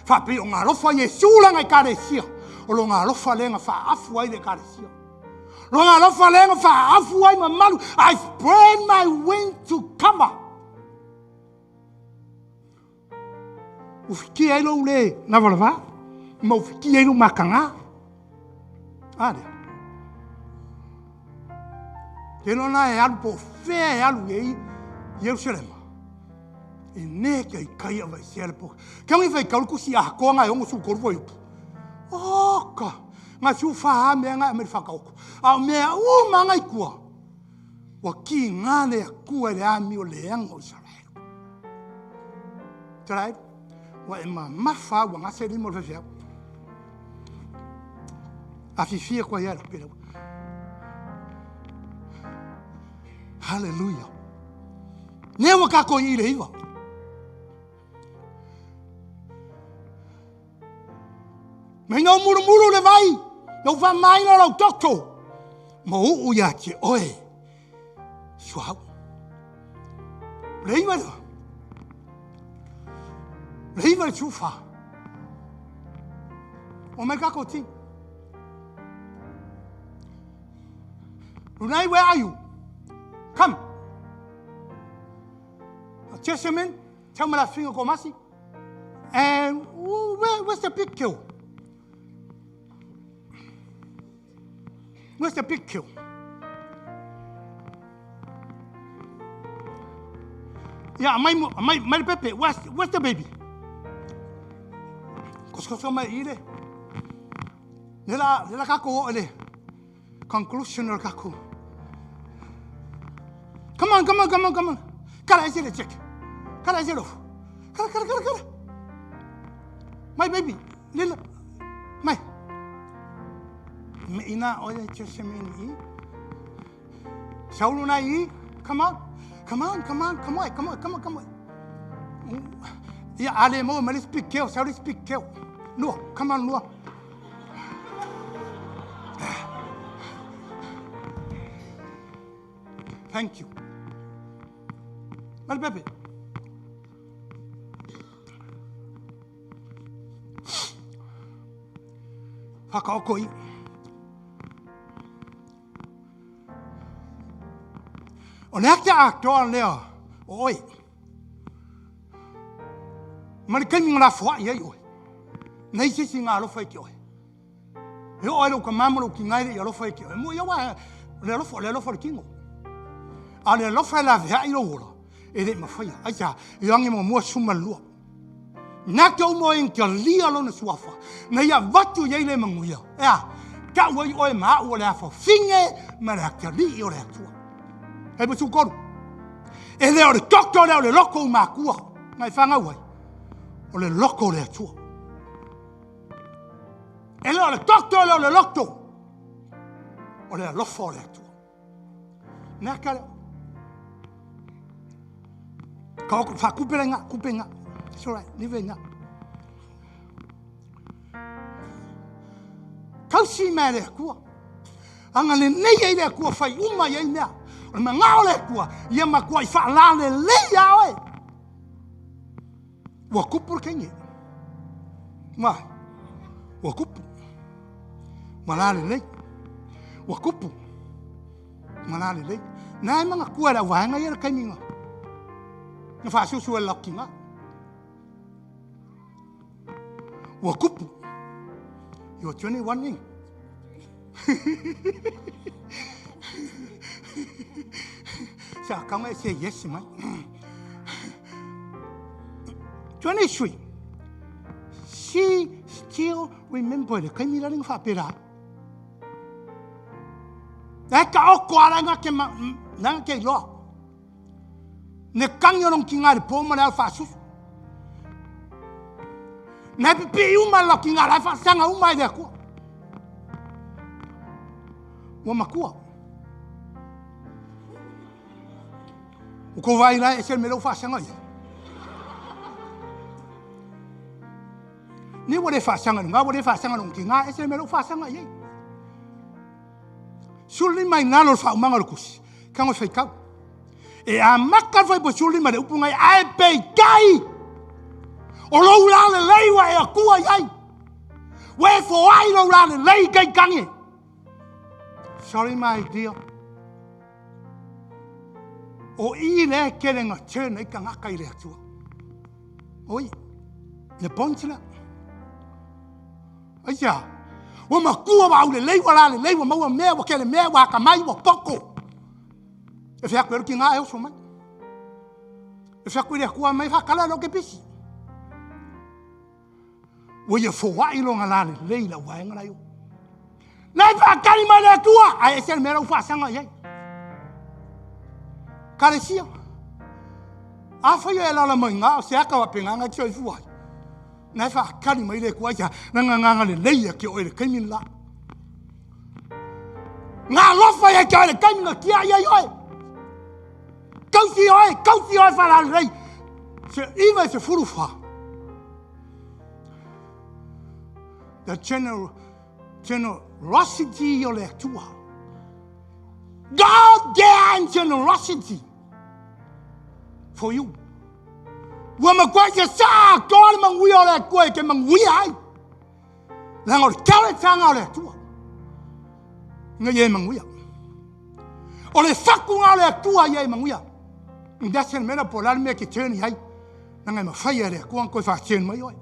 Fa pe o ngā alofa ye sula ngai kare sia. O lo ngā alofa le ngā fa afu ai le kare sia. Lo ngā alofa le ngā fa afu ai mamalu. I spread my wing to cover. Ufiki ai lo le na valava. Ma ufiki ai lo makanga. Are. Te lona e alu po fea e alu e Jerusalema. E ne kai kai vai sele po. Ka ngi vai kalu kusi a ko nga ongo su ko voi. Oh ka. Nga su fa me nga me fa ka ko. A me u manga i kua. Wa ki nga le ku le ami o le ang o Israel. Trai. Wa e ma fa wa nga se li mo fe. A fifi ko ya pe. Hallelujah. Ne wa ka ko i le iwa. Me no muru le vai. No va mai no lo toko. Mo u ya che oe. Suau. Le iwa. Le iwa chufa. O me ka ko ti. Runai, where are you? Come. Jessamine, tell me that finger komasi. And where's the big kill? Where's the big kill? Yeah, my baby. Where's the baby? Kosko my ide. Nela kako ole. Conclusion or kako. Come on. Cara, I see the check. Cara, I see it off. Cara. My baby. Little. My. Me ina oya Jessamine. Sauluna i. Come on. Yeah, ale mo me speak keo. Saul speak keo. No, come on, no. Thank you. Mal bebe. Whakaokoi. O nekta aktoa leo, oi. Mani kemi ngā whua iei oi. Nei sisi ngā alofa ki oi. E oi lo ka mamaro ki ngaire i alofa ki oi. Mo iawa le alofa le kingo. A le alofa la vea i lo ora. E le mawhaia. Aia, i ange mo mua suma lua. Nā te umo e nkia lia lo na suafa. Na ia watu iei le manguia. Ea, ka ua i oi maa ua le afa. Finge, ma le akia li i o le atua. Hei pa tukoru. E leo le tokto leo le loko u mākua. Ngai whanga uai. O le loko le atua. E leo le tokto leo le loko. O le alofo le atua. Nā ka leo. Ka oko kupe nga. It's all right, niwe nga. Kausi mea le akua. Anga le nei ei le akua whai uma ei mea. O me ngao le akua. Ia makua i wha le leia oe. Wa kupu kengi. Mai. Wa kupu. Ma le lei. Wa kupu. Ma le lei. Nai manga kua la wahanga ia le kaiminga. Nga wha susu e laki nga. Wa kupu. You're 21 ing. Sa kama say yes man. 23. She still remember the kamila ring fa pera. Eka o kwara nga ke na ke lo. Ne kangyo nong kinga po ma na fa susu. Na pipi uma la ki ngara fa sanga uma de ko. Wa makua. O ko vai lá esse melo fa sanga. Ni wo de fa sanga nga wo de fa sanga nong ki nga esse melo fa sanga ye. Suli mai nalo fa manga kusi. Kango fai ka. E a makka fai po suli mai upunga ai pe kai. O lo la le lei wa e akua iai. We fo ai lo la le lei kai kangi. Sorry my dear. O i le kere nga tēne i ka ngaka i le atua. Oi, le ponsila. Aia, o makua wa au le lei wa la le lei wa maua mea wa kele mea wa ka mai wa poko. E fia koe ki ngā eo so mai. E fia koe rea kua mai whakala lo ke pisi. Wa ia fōwai lo ngā lāne leila waenga rai o. Nai whakari mai rea tua, ai e sere mera ufasanga iei. Kare sia. A whai e lala mai ngā o se aka wa penganga ki oi fuai. Nai whakari mai rea kua ia nganga le leia ki oi le kaimin la. Ngā lofa ia ki oi le kaiminga kia iei oi. Kausi oi whala rei. Se iwa se furuwha. The generosity o le atua. God-given generosity for you. Wa makwai se sa koa le mangui o le koe ke mangui ai. Lango le kawe tanga o le atua. Nga ye mangui. O le whakunga o le atua ye mangui. Nga sen mena po lani mea ki tēni ai. Nga ma whai e le koa koe wha tēni mai oi.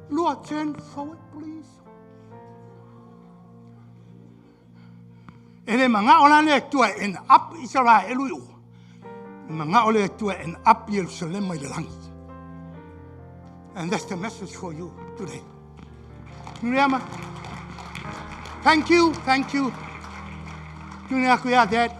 Lua turn forward, please. Ele manga ola le tua en up Israel elu. Manga ole tua en up Jerusalem mai le langi. And that's the message for you today. Nuriama. Thank you. Dunia kuya dad.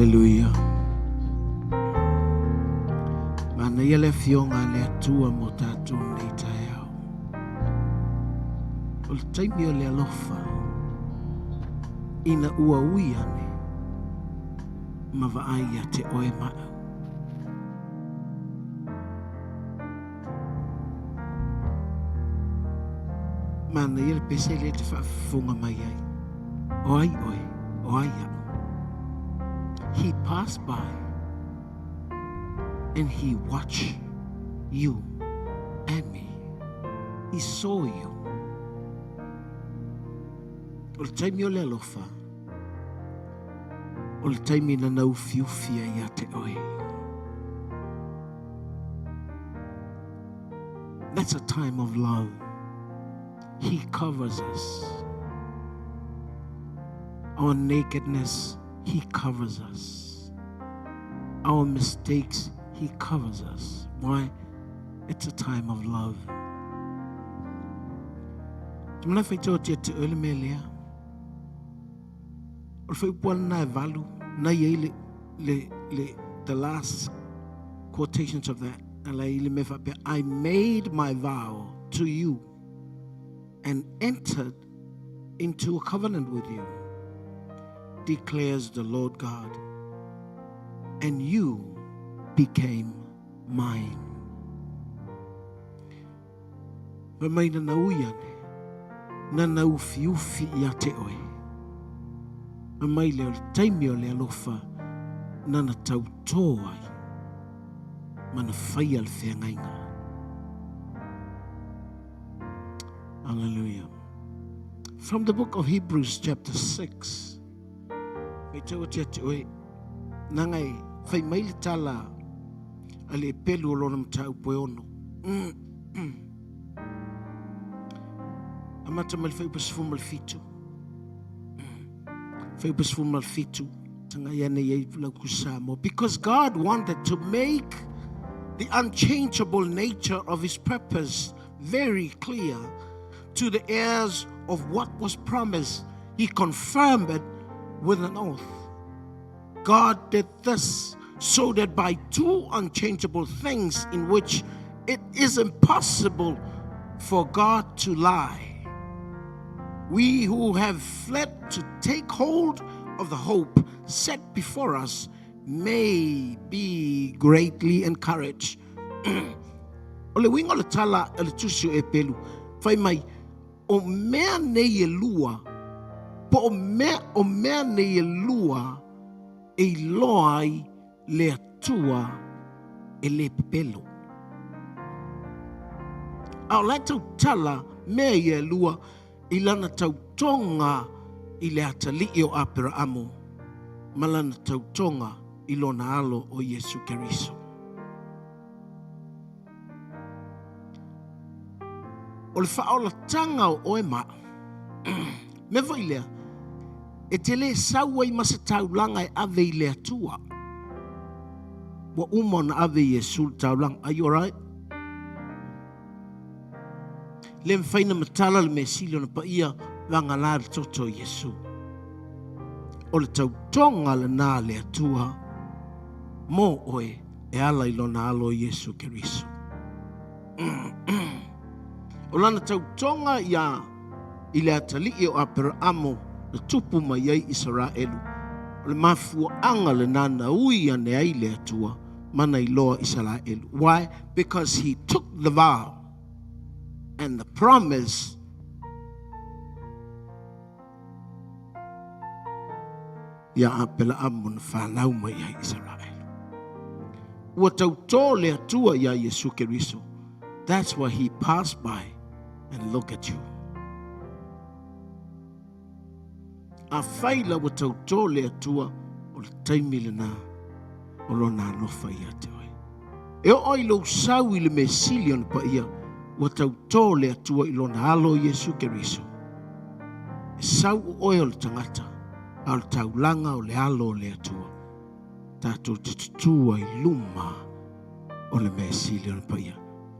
Hallelujah. Mana yele fionga le atua mo tātou nei tai au. O le taimi o le alofa, ina ua ui ane, ma vaai a te oe maa. Mana yele pese le te whaafunga mai ai. Oi, oi, oi au. He passed by and he watched you and me. He saw you. O le taimi o le alofa, o le taimi na nau fiufia ia te oe. That's a time of love. He covers us. Our nakedness, He covers us. Our mistakes, He covers us. Why? It's a time of love. Tumana fai tau te ole me lea. O fai puan na valu, na ye the last quotations of that. I made my vow to you and entered into a covenant with you, declares the Lord God, and you became mine. Mamai na nauiane, na nau fiufi ia te oe. Mamai leo taimi o le alofa, na na tau toai, mana whai al whengainga. Hallelujah. From the book of Hebrews chapter 6, me tau te ate oe, nangai whai maili tala ale pelu o lona mtau poe ono. Amata mali whai upasifu mal fitu. Whai upasifu mal fitu. Tanga iane iei lau kusamo. Because God wanted to make the unchangeable nature of His purpose very clear to the heirs of what was promised. He confirmed it with an oath. God did this so that by two unchangeable things in which it is impossible for God to lie, we who have fled to take hold of the hope set before us may be greatly encouraged. Ole winga le tala ele tusi e pelu fai mai o mea nei e lua po o mea nei e lua e loai le atua e le pelo. Au lai tau tala mea e lua i lana tau tonga i le atali o apera amo malana tau tonga i lona alo o Yesu Keriso. O le whaolatanga o oe maa, me vai lea, e te le saua i masa taulanga e ave i le atua. Wa umona ave Yesu taulanga, are you alright? Le mwhaina matala le mesili ona pa ia vanga la le toto Yesu. O le tautonga le nā le atua, mo oe e ala i lona alo Yesu Keriso. O lana tautonga ia i le atali o apera amo na tupu mai ai Israelu. O le mafua anga le nana ui ane ai le atua mana i loa Israelu. Why? Because he took the vow and the promise ia apela amo na whanau mai ai Israelu. Ua tautō le atua ia Yesu Keriso. That's why he passed by and look at you. A whaila wa tautō le atua o le taimi le nā o lona alofa ia te oi. E o oi lo sau i le mesili ona pa ia wa tautō le atua i lona alo Yesu Keriso. E sau o oi o le tangata al taulanga o le alo o le atua. Tātou te tutua i luma o le mesili ona pa ia.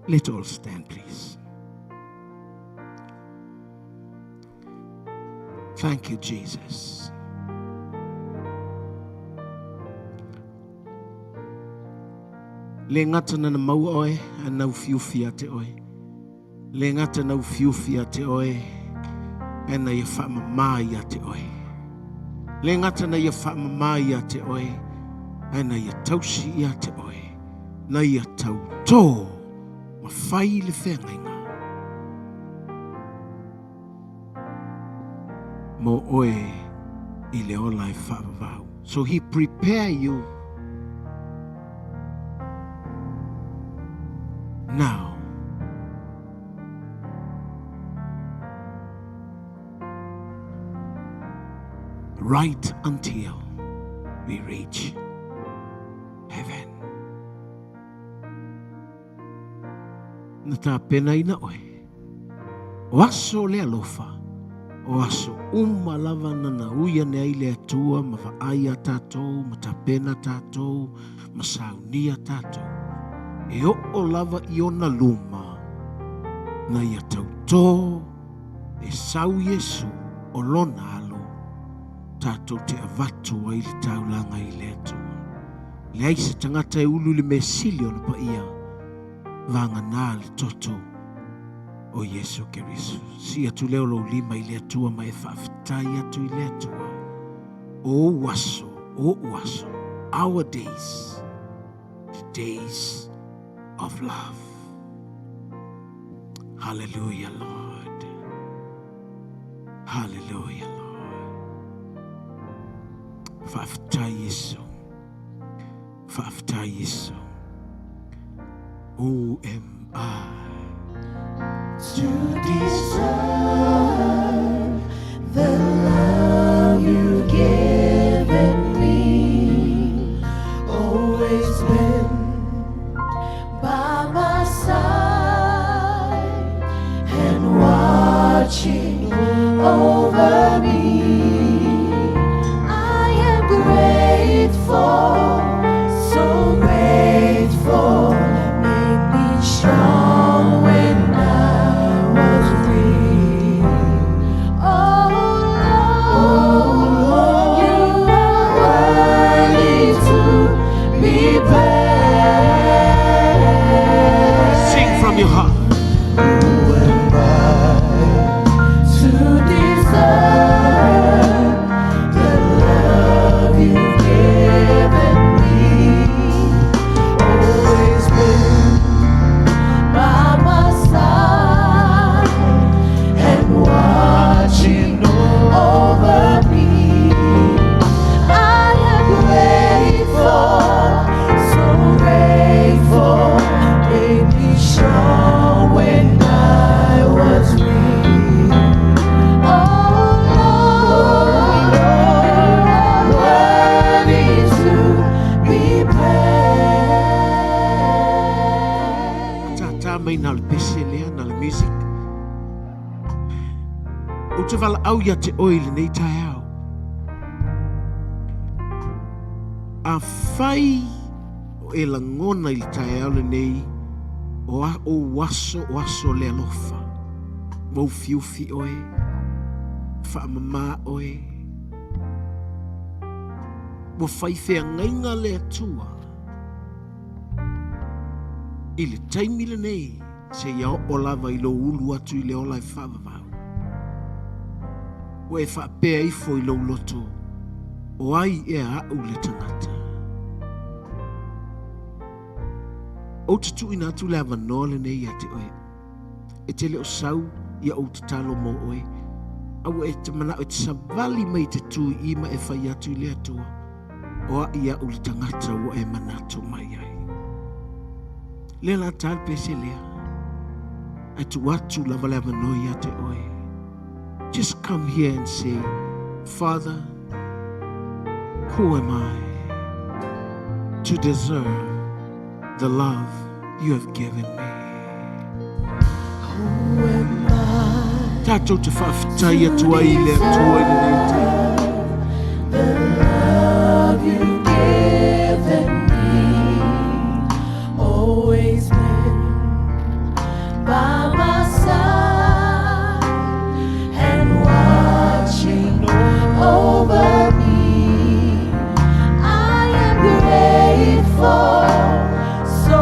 Let's all stand, please. Thank you, Jesus. Le ngata na mau oe, anau fiufi a te oe. Le ngata nau fiufi a te oe, ena ia whaamamai a te oe. Le ngata na ia whaamamai a te oe, ena ia tausi i a te oe. Na ia tau tō, ma whai le whengainga. Mo oe i le ola e whaamavau. So he prepare you now. Right until we reach heaven. Na tā pena ina oe. O aso le alofa. O aso lava na uia ne ai le atua ma whaaia tātou, ma tā pena tātou, ma saunia tātou. E o lava I ona luma. Na ia tautō e sau Yesu o lona alo. Tātou te avatu ai le taulanga I le atua. Le aise tangata e ulu le mesili ona pa ia. Vanga nā le toto o Yesu Keriso. Si atu leo lo lima I le atua ma e whaafitai atu I le atua. O waso. Our days. The days of love. Hallelujah, Lord. Hallelujah, Lord. Whaafitai Yesu. Whaafitai Yesu. Who am I to deserve the love you've given me? Always been by my side and watching over me. I am grateful, so grateful. Made me strong when I was weak. Oh Lord, you are worthy to be praised. Sing from your heart. Who am I to deserve the love you've given me? Always been by my side and watching over me. I am grateful, so grateful. Made me strong when I was weak. Oh Lord, worthy to be praised. Tata mai na le pese lea, na le music. O te wala au ia te oile nei tai au. A whai o e langona I le tai au le nei o waso le alofa. Mau fiufi oe, whaamama oe. Mo whai whea ngainga le atua. I le taimi le nei, se ia o lava I lo ulu atu I le ola e whaavavau. O e whaapea ifo I lo loto, o ai e a au le tangata. O te tu ina atu le avanoa le nei a te oe. E te leo sau ia o te talo mo oe. Au e te mana o te savali mai te tu ima e whai atu I le atua. O a ia o le tangata o e manato mai ai. Le la tal pese lea. Atu atu lava le avanoa ia te oe. Just come here and say, Father, who am I to deserve the love you have given me? Who am I Tātou te whaafitai atua I le atua I le nei te. the love you've given me? Always been by my side and watching over me. I am grateful, so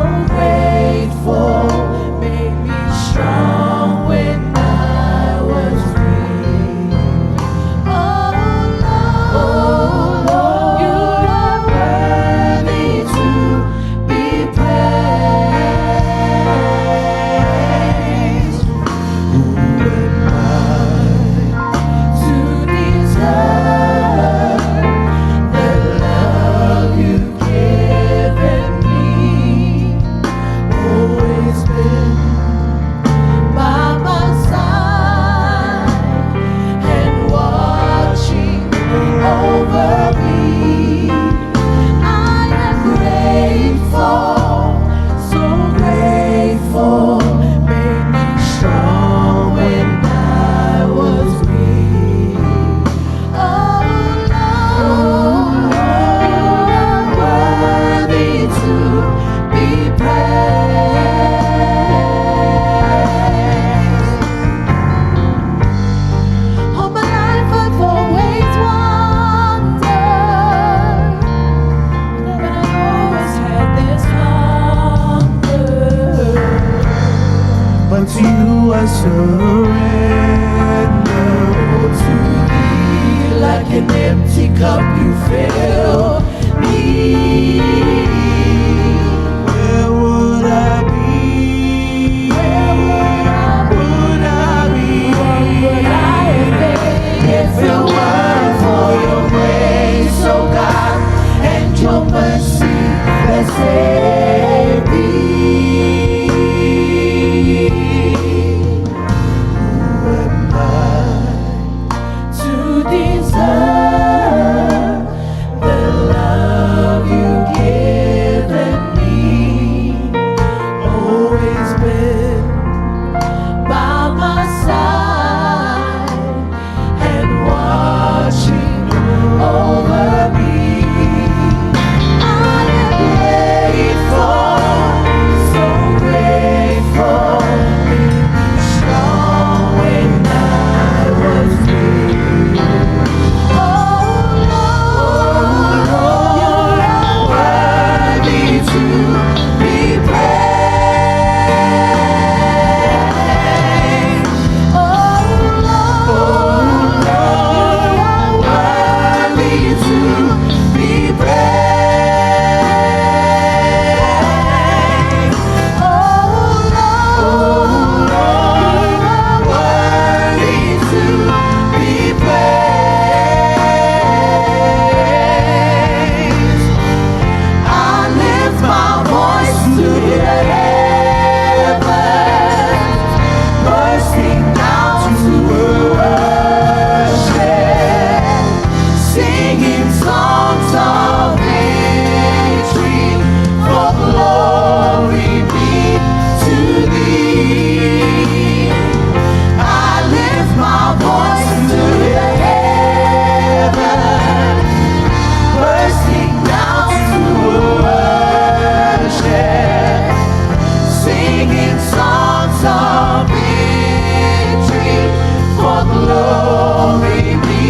surrender to thee. Like an empty cup you fill me. Where would I be? Where would I be? What would I have been if it weren't for your grace, oh God, and your mercy that saved me? Who am I to deserve the love you've given me? Always been by my side and watching over me. I am grateful, so grateful. Strong when I was weak. Oh Lord, you are worthy to be praised. Oh Lord, you are worthy to be praised. Oh Lord, you are worthy to be praised. I lift my voice to the heavens, bursting down to worship, singing songs of victory, for glory be to thee. I lift my voice to the heavens, bursting down to worship, singing songs of victory, for glory be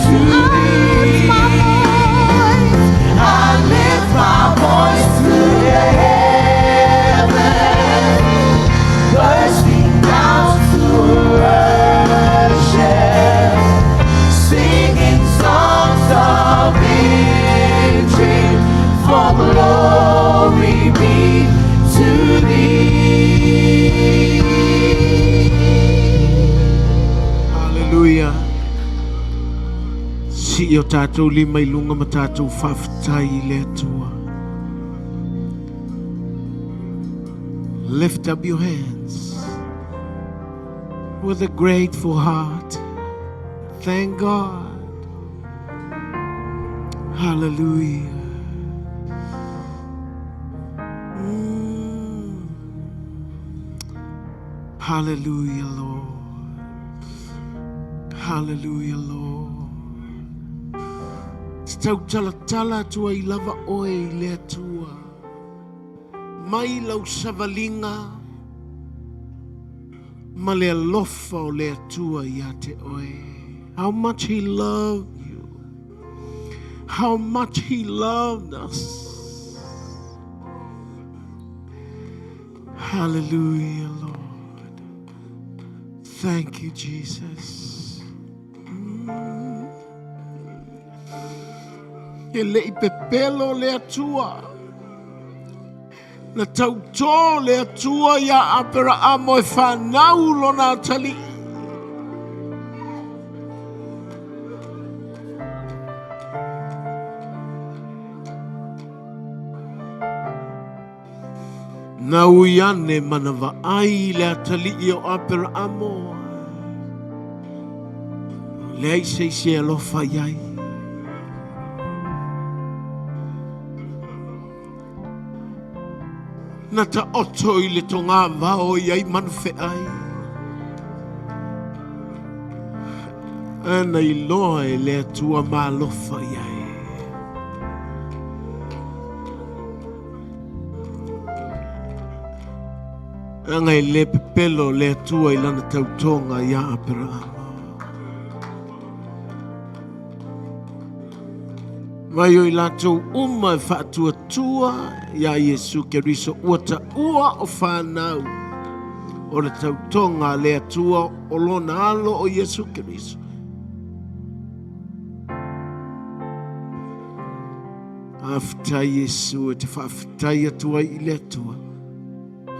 to thee. I lift my voice to the heavens, bursting down to worship, singing songs of victory, for glory be to thee. Hallelujah. Si o tātou lima i lunga ma tātou whawhitai I le atua. Lift up your hands with a grateful heart. Thank God. Hallelujah. Hallelujah, Lord. Hallelujah, Lord. Tau talatala tua I lava oe I le atua. Mai lau savalinga. Ma le alofa o le atua I te oe. How much He loved you. How much He loved us. Hallelujah, Lord. Thank you, Jesus. E le I pepelo le atua. Na tautō le atua ia apera amo e whanau lona tali. Na uiane manava ai le atali I o apera amo. Le ai se alofa iai. Na ta oto I le tonga vao iai manfe ai. Ana I loa e le atua malofa iai. Anga I le pepelo le atua I lana tautonga ia apera amo. Mai o I lātou uma e whaatua tua ia Iesu Keriso ua ta ua o whanau o le tautonga le atua o lona alo o Yesu Keriso. Aftai Yesu e te whaafitai atua I le atua.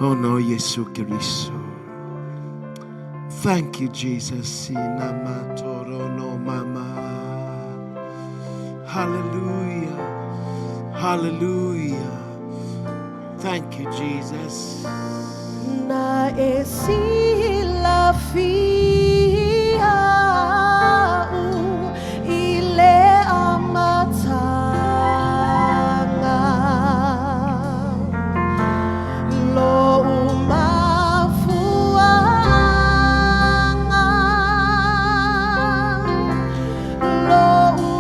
O no Yesu Keriso. Thank you, Jesus. Ina matoro no mama. Hallelujah. Hallelujah. Thank you, Jesus. Na esila fia ile amatanga lo umafuanga lo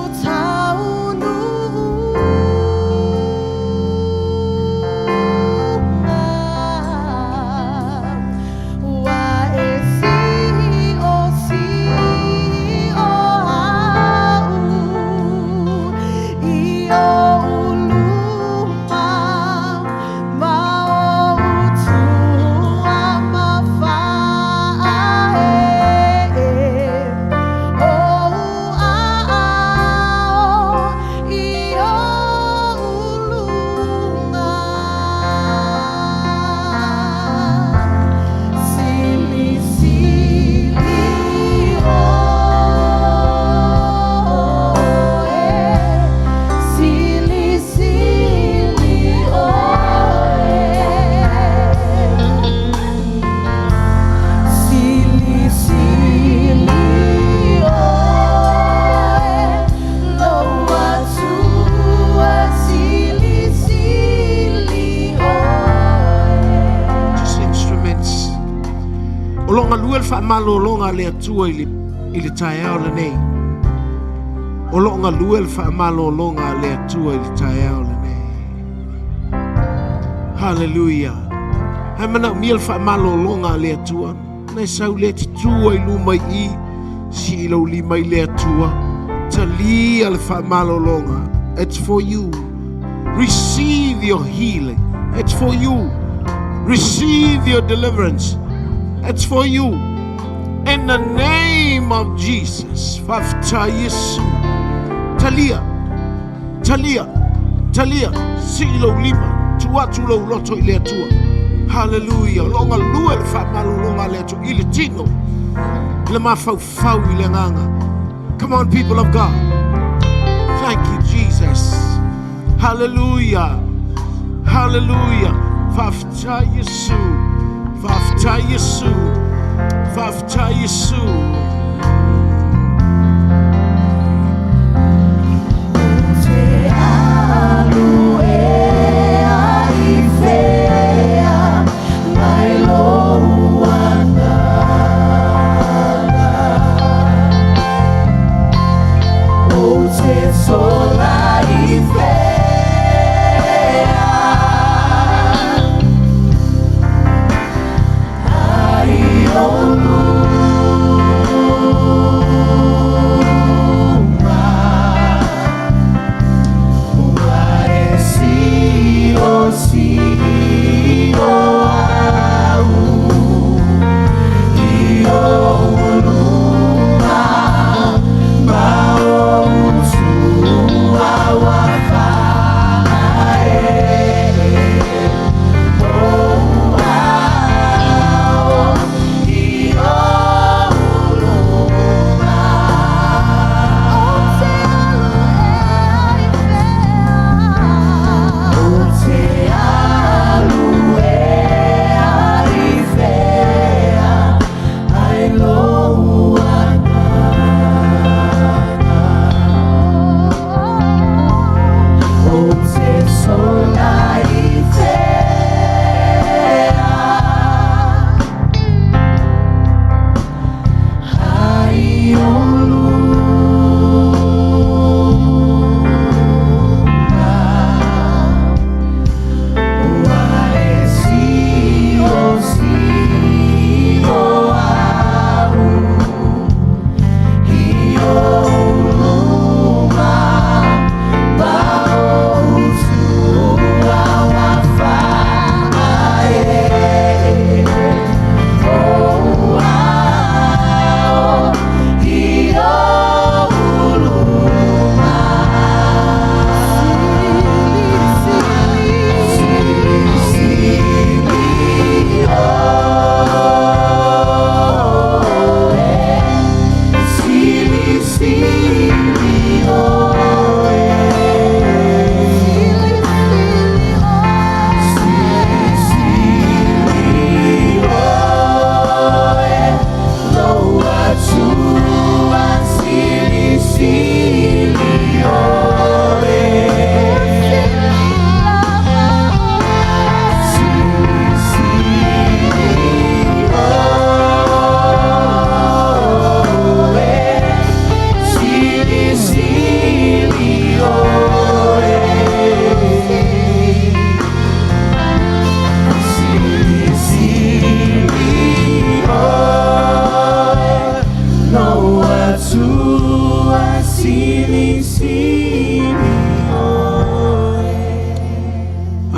utaunu Malo longa le atua ili taeao le nei. O longa luel fa malo longa le atua ili taeao le nei. Hallelujah. Hai mana miel fa malo longa le atua. Nei sau le tua ilu mai I si ilo li mai le atua. Tali al fa malo longa. It's for you. Receive your healing. It's for you. Receive your deliverance. It's for you. In the name of Jesus, Fafta Yesu, Talia, Talia, Talia, Silo Lima, Tuatulo Loto Iletua. Hallelujah. Longa Luel Famalo Longa Leto Ilitino. Lema Fau Ilenganga. Come on, people of God. Thank you, Jesus. Hallelujah. Hallelujah. Fafta Yesu, Fafta Yesu. Fafta Yesu. Oh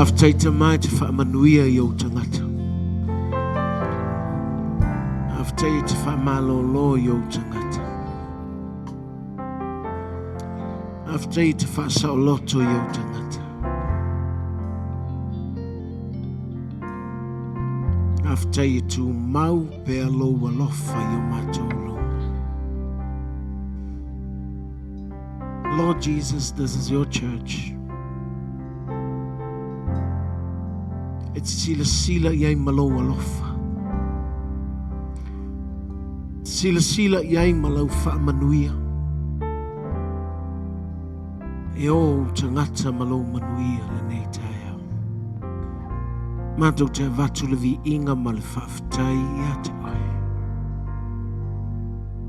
Aftai te mai te whaamanuia i o tangata. Aftai te whaamalolo i o tangata. Aftai te whaasaoloto i o tangata. Aftai tu mau pe alo walofa i o matolo. Lord Jesus, this is your church. It's sila iai malo walofa. Sila iai malau whaamanuia. E o tangata malo manuia le nei taia. Mātou te avatu le vi inga ma le whaafitai i ate ai.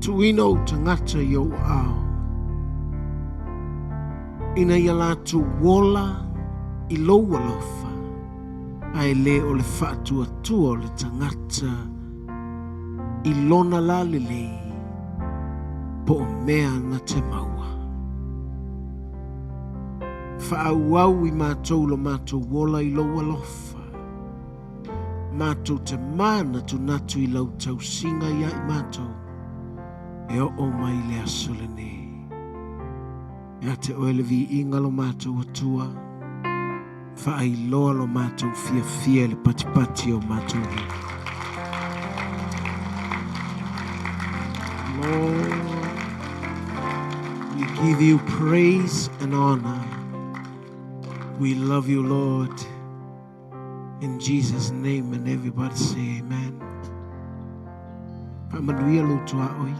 Tuino tangata i o ao. Ina ia lātu wola i lo walofa. Ai le o le whaatua o le tangata i lona la le lei po o mea na te maua. Whaauau i mātou lo mātou wola i lo walofa. Mātou te mana tu natu i lau tau singa ia i mātou. E o mai le aso le ne. E te oe le vi inga lo mātou atua. Whaai loa lo mātou fia le patipati o mātou. Lord, we give you praise and honor. We love you, Lord. In Jesus' name, and everybody say amen. Pamanuia lo tua oi.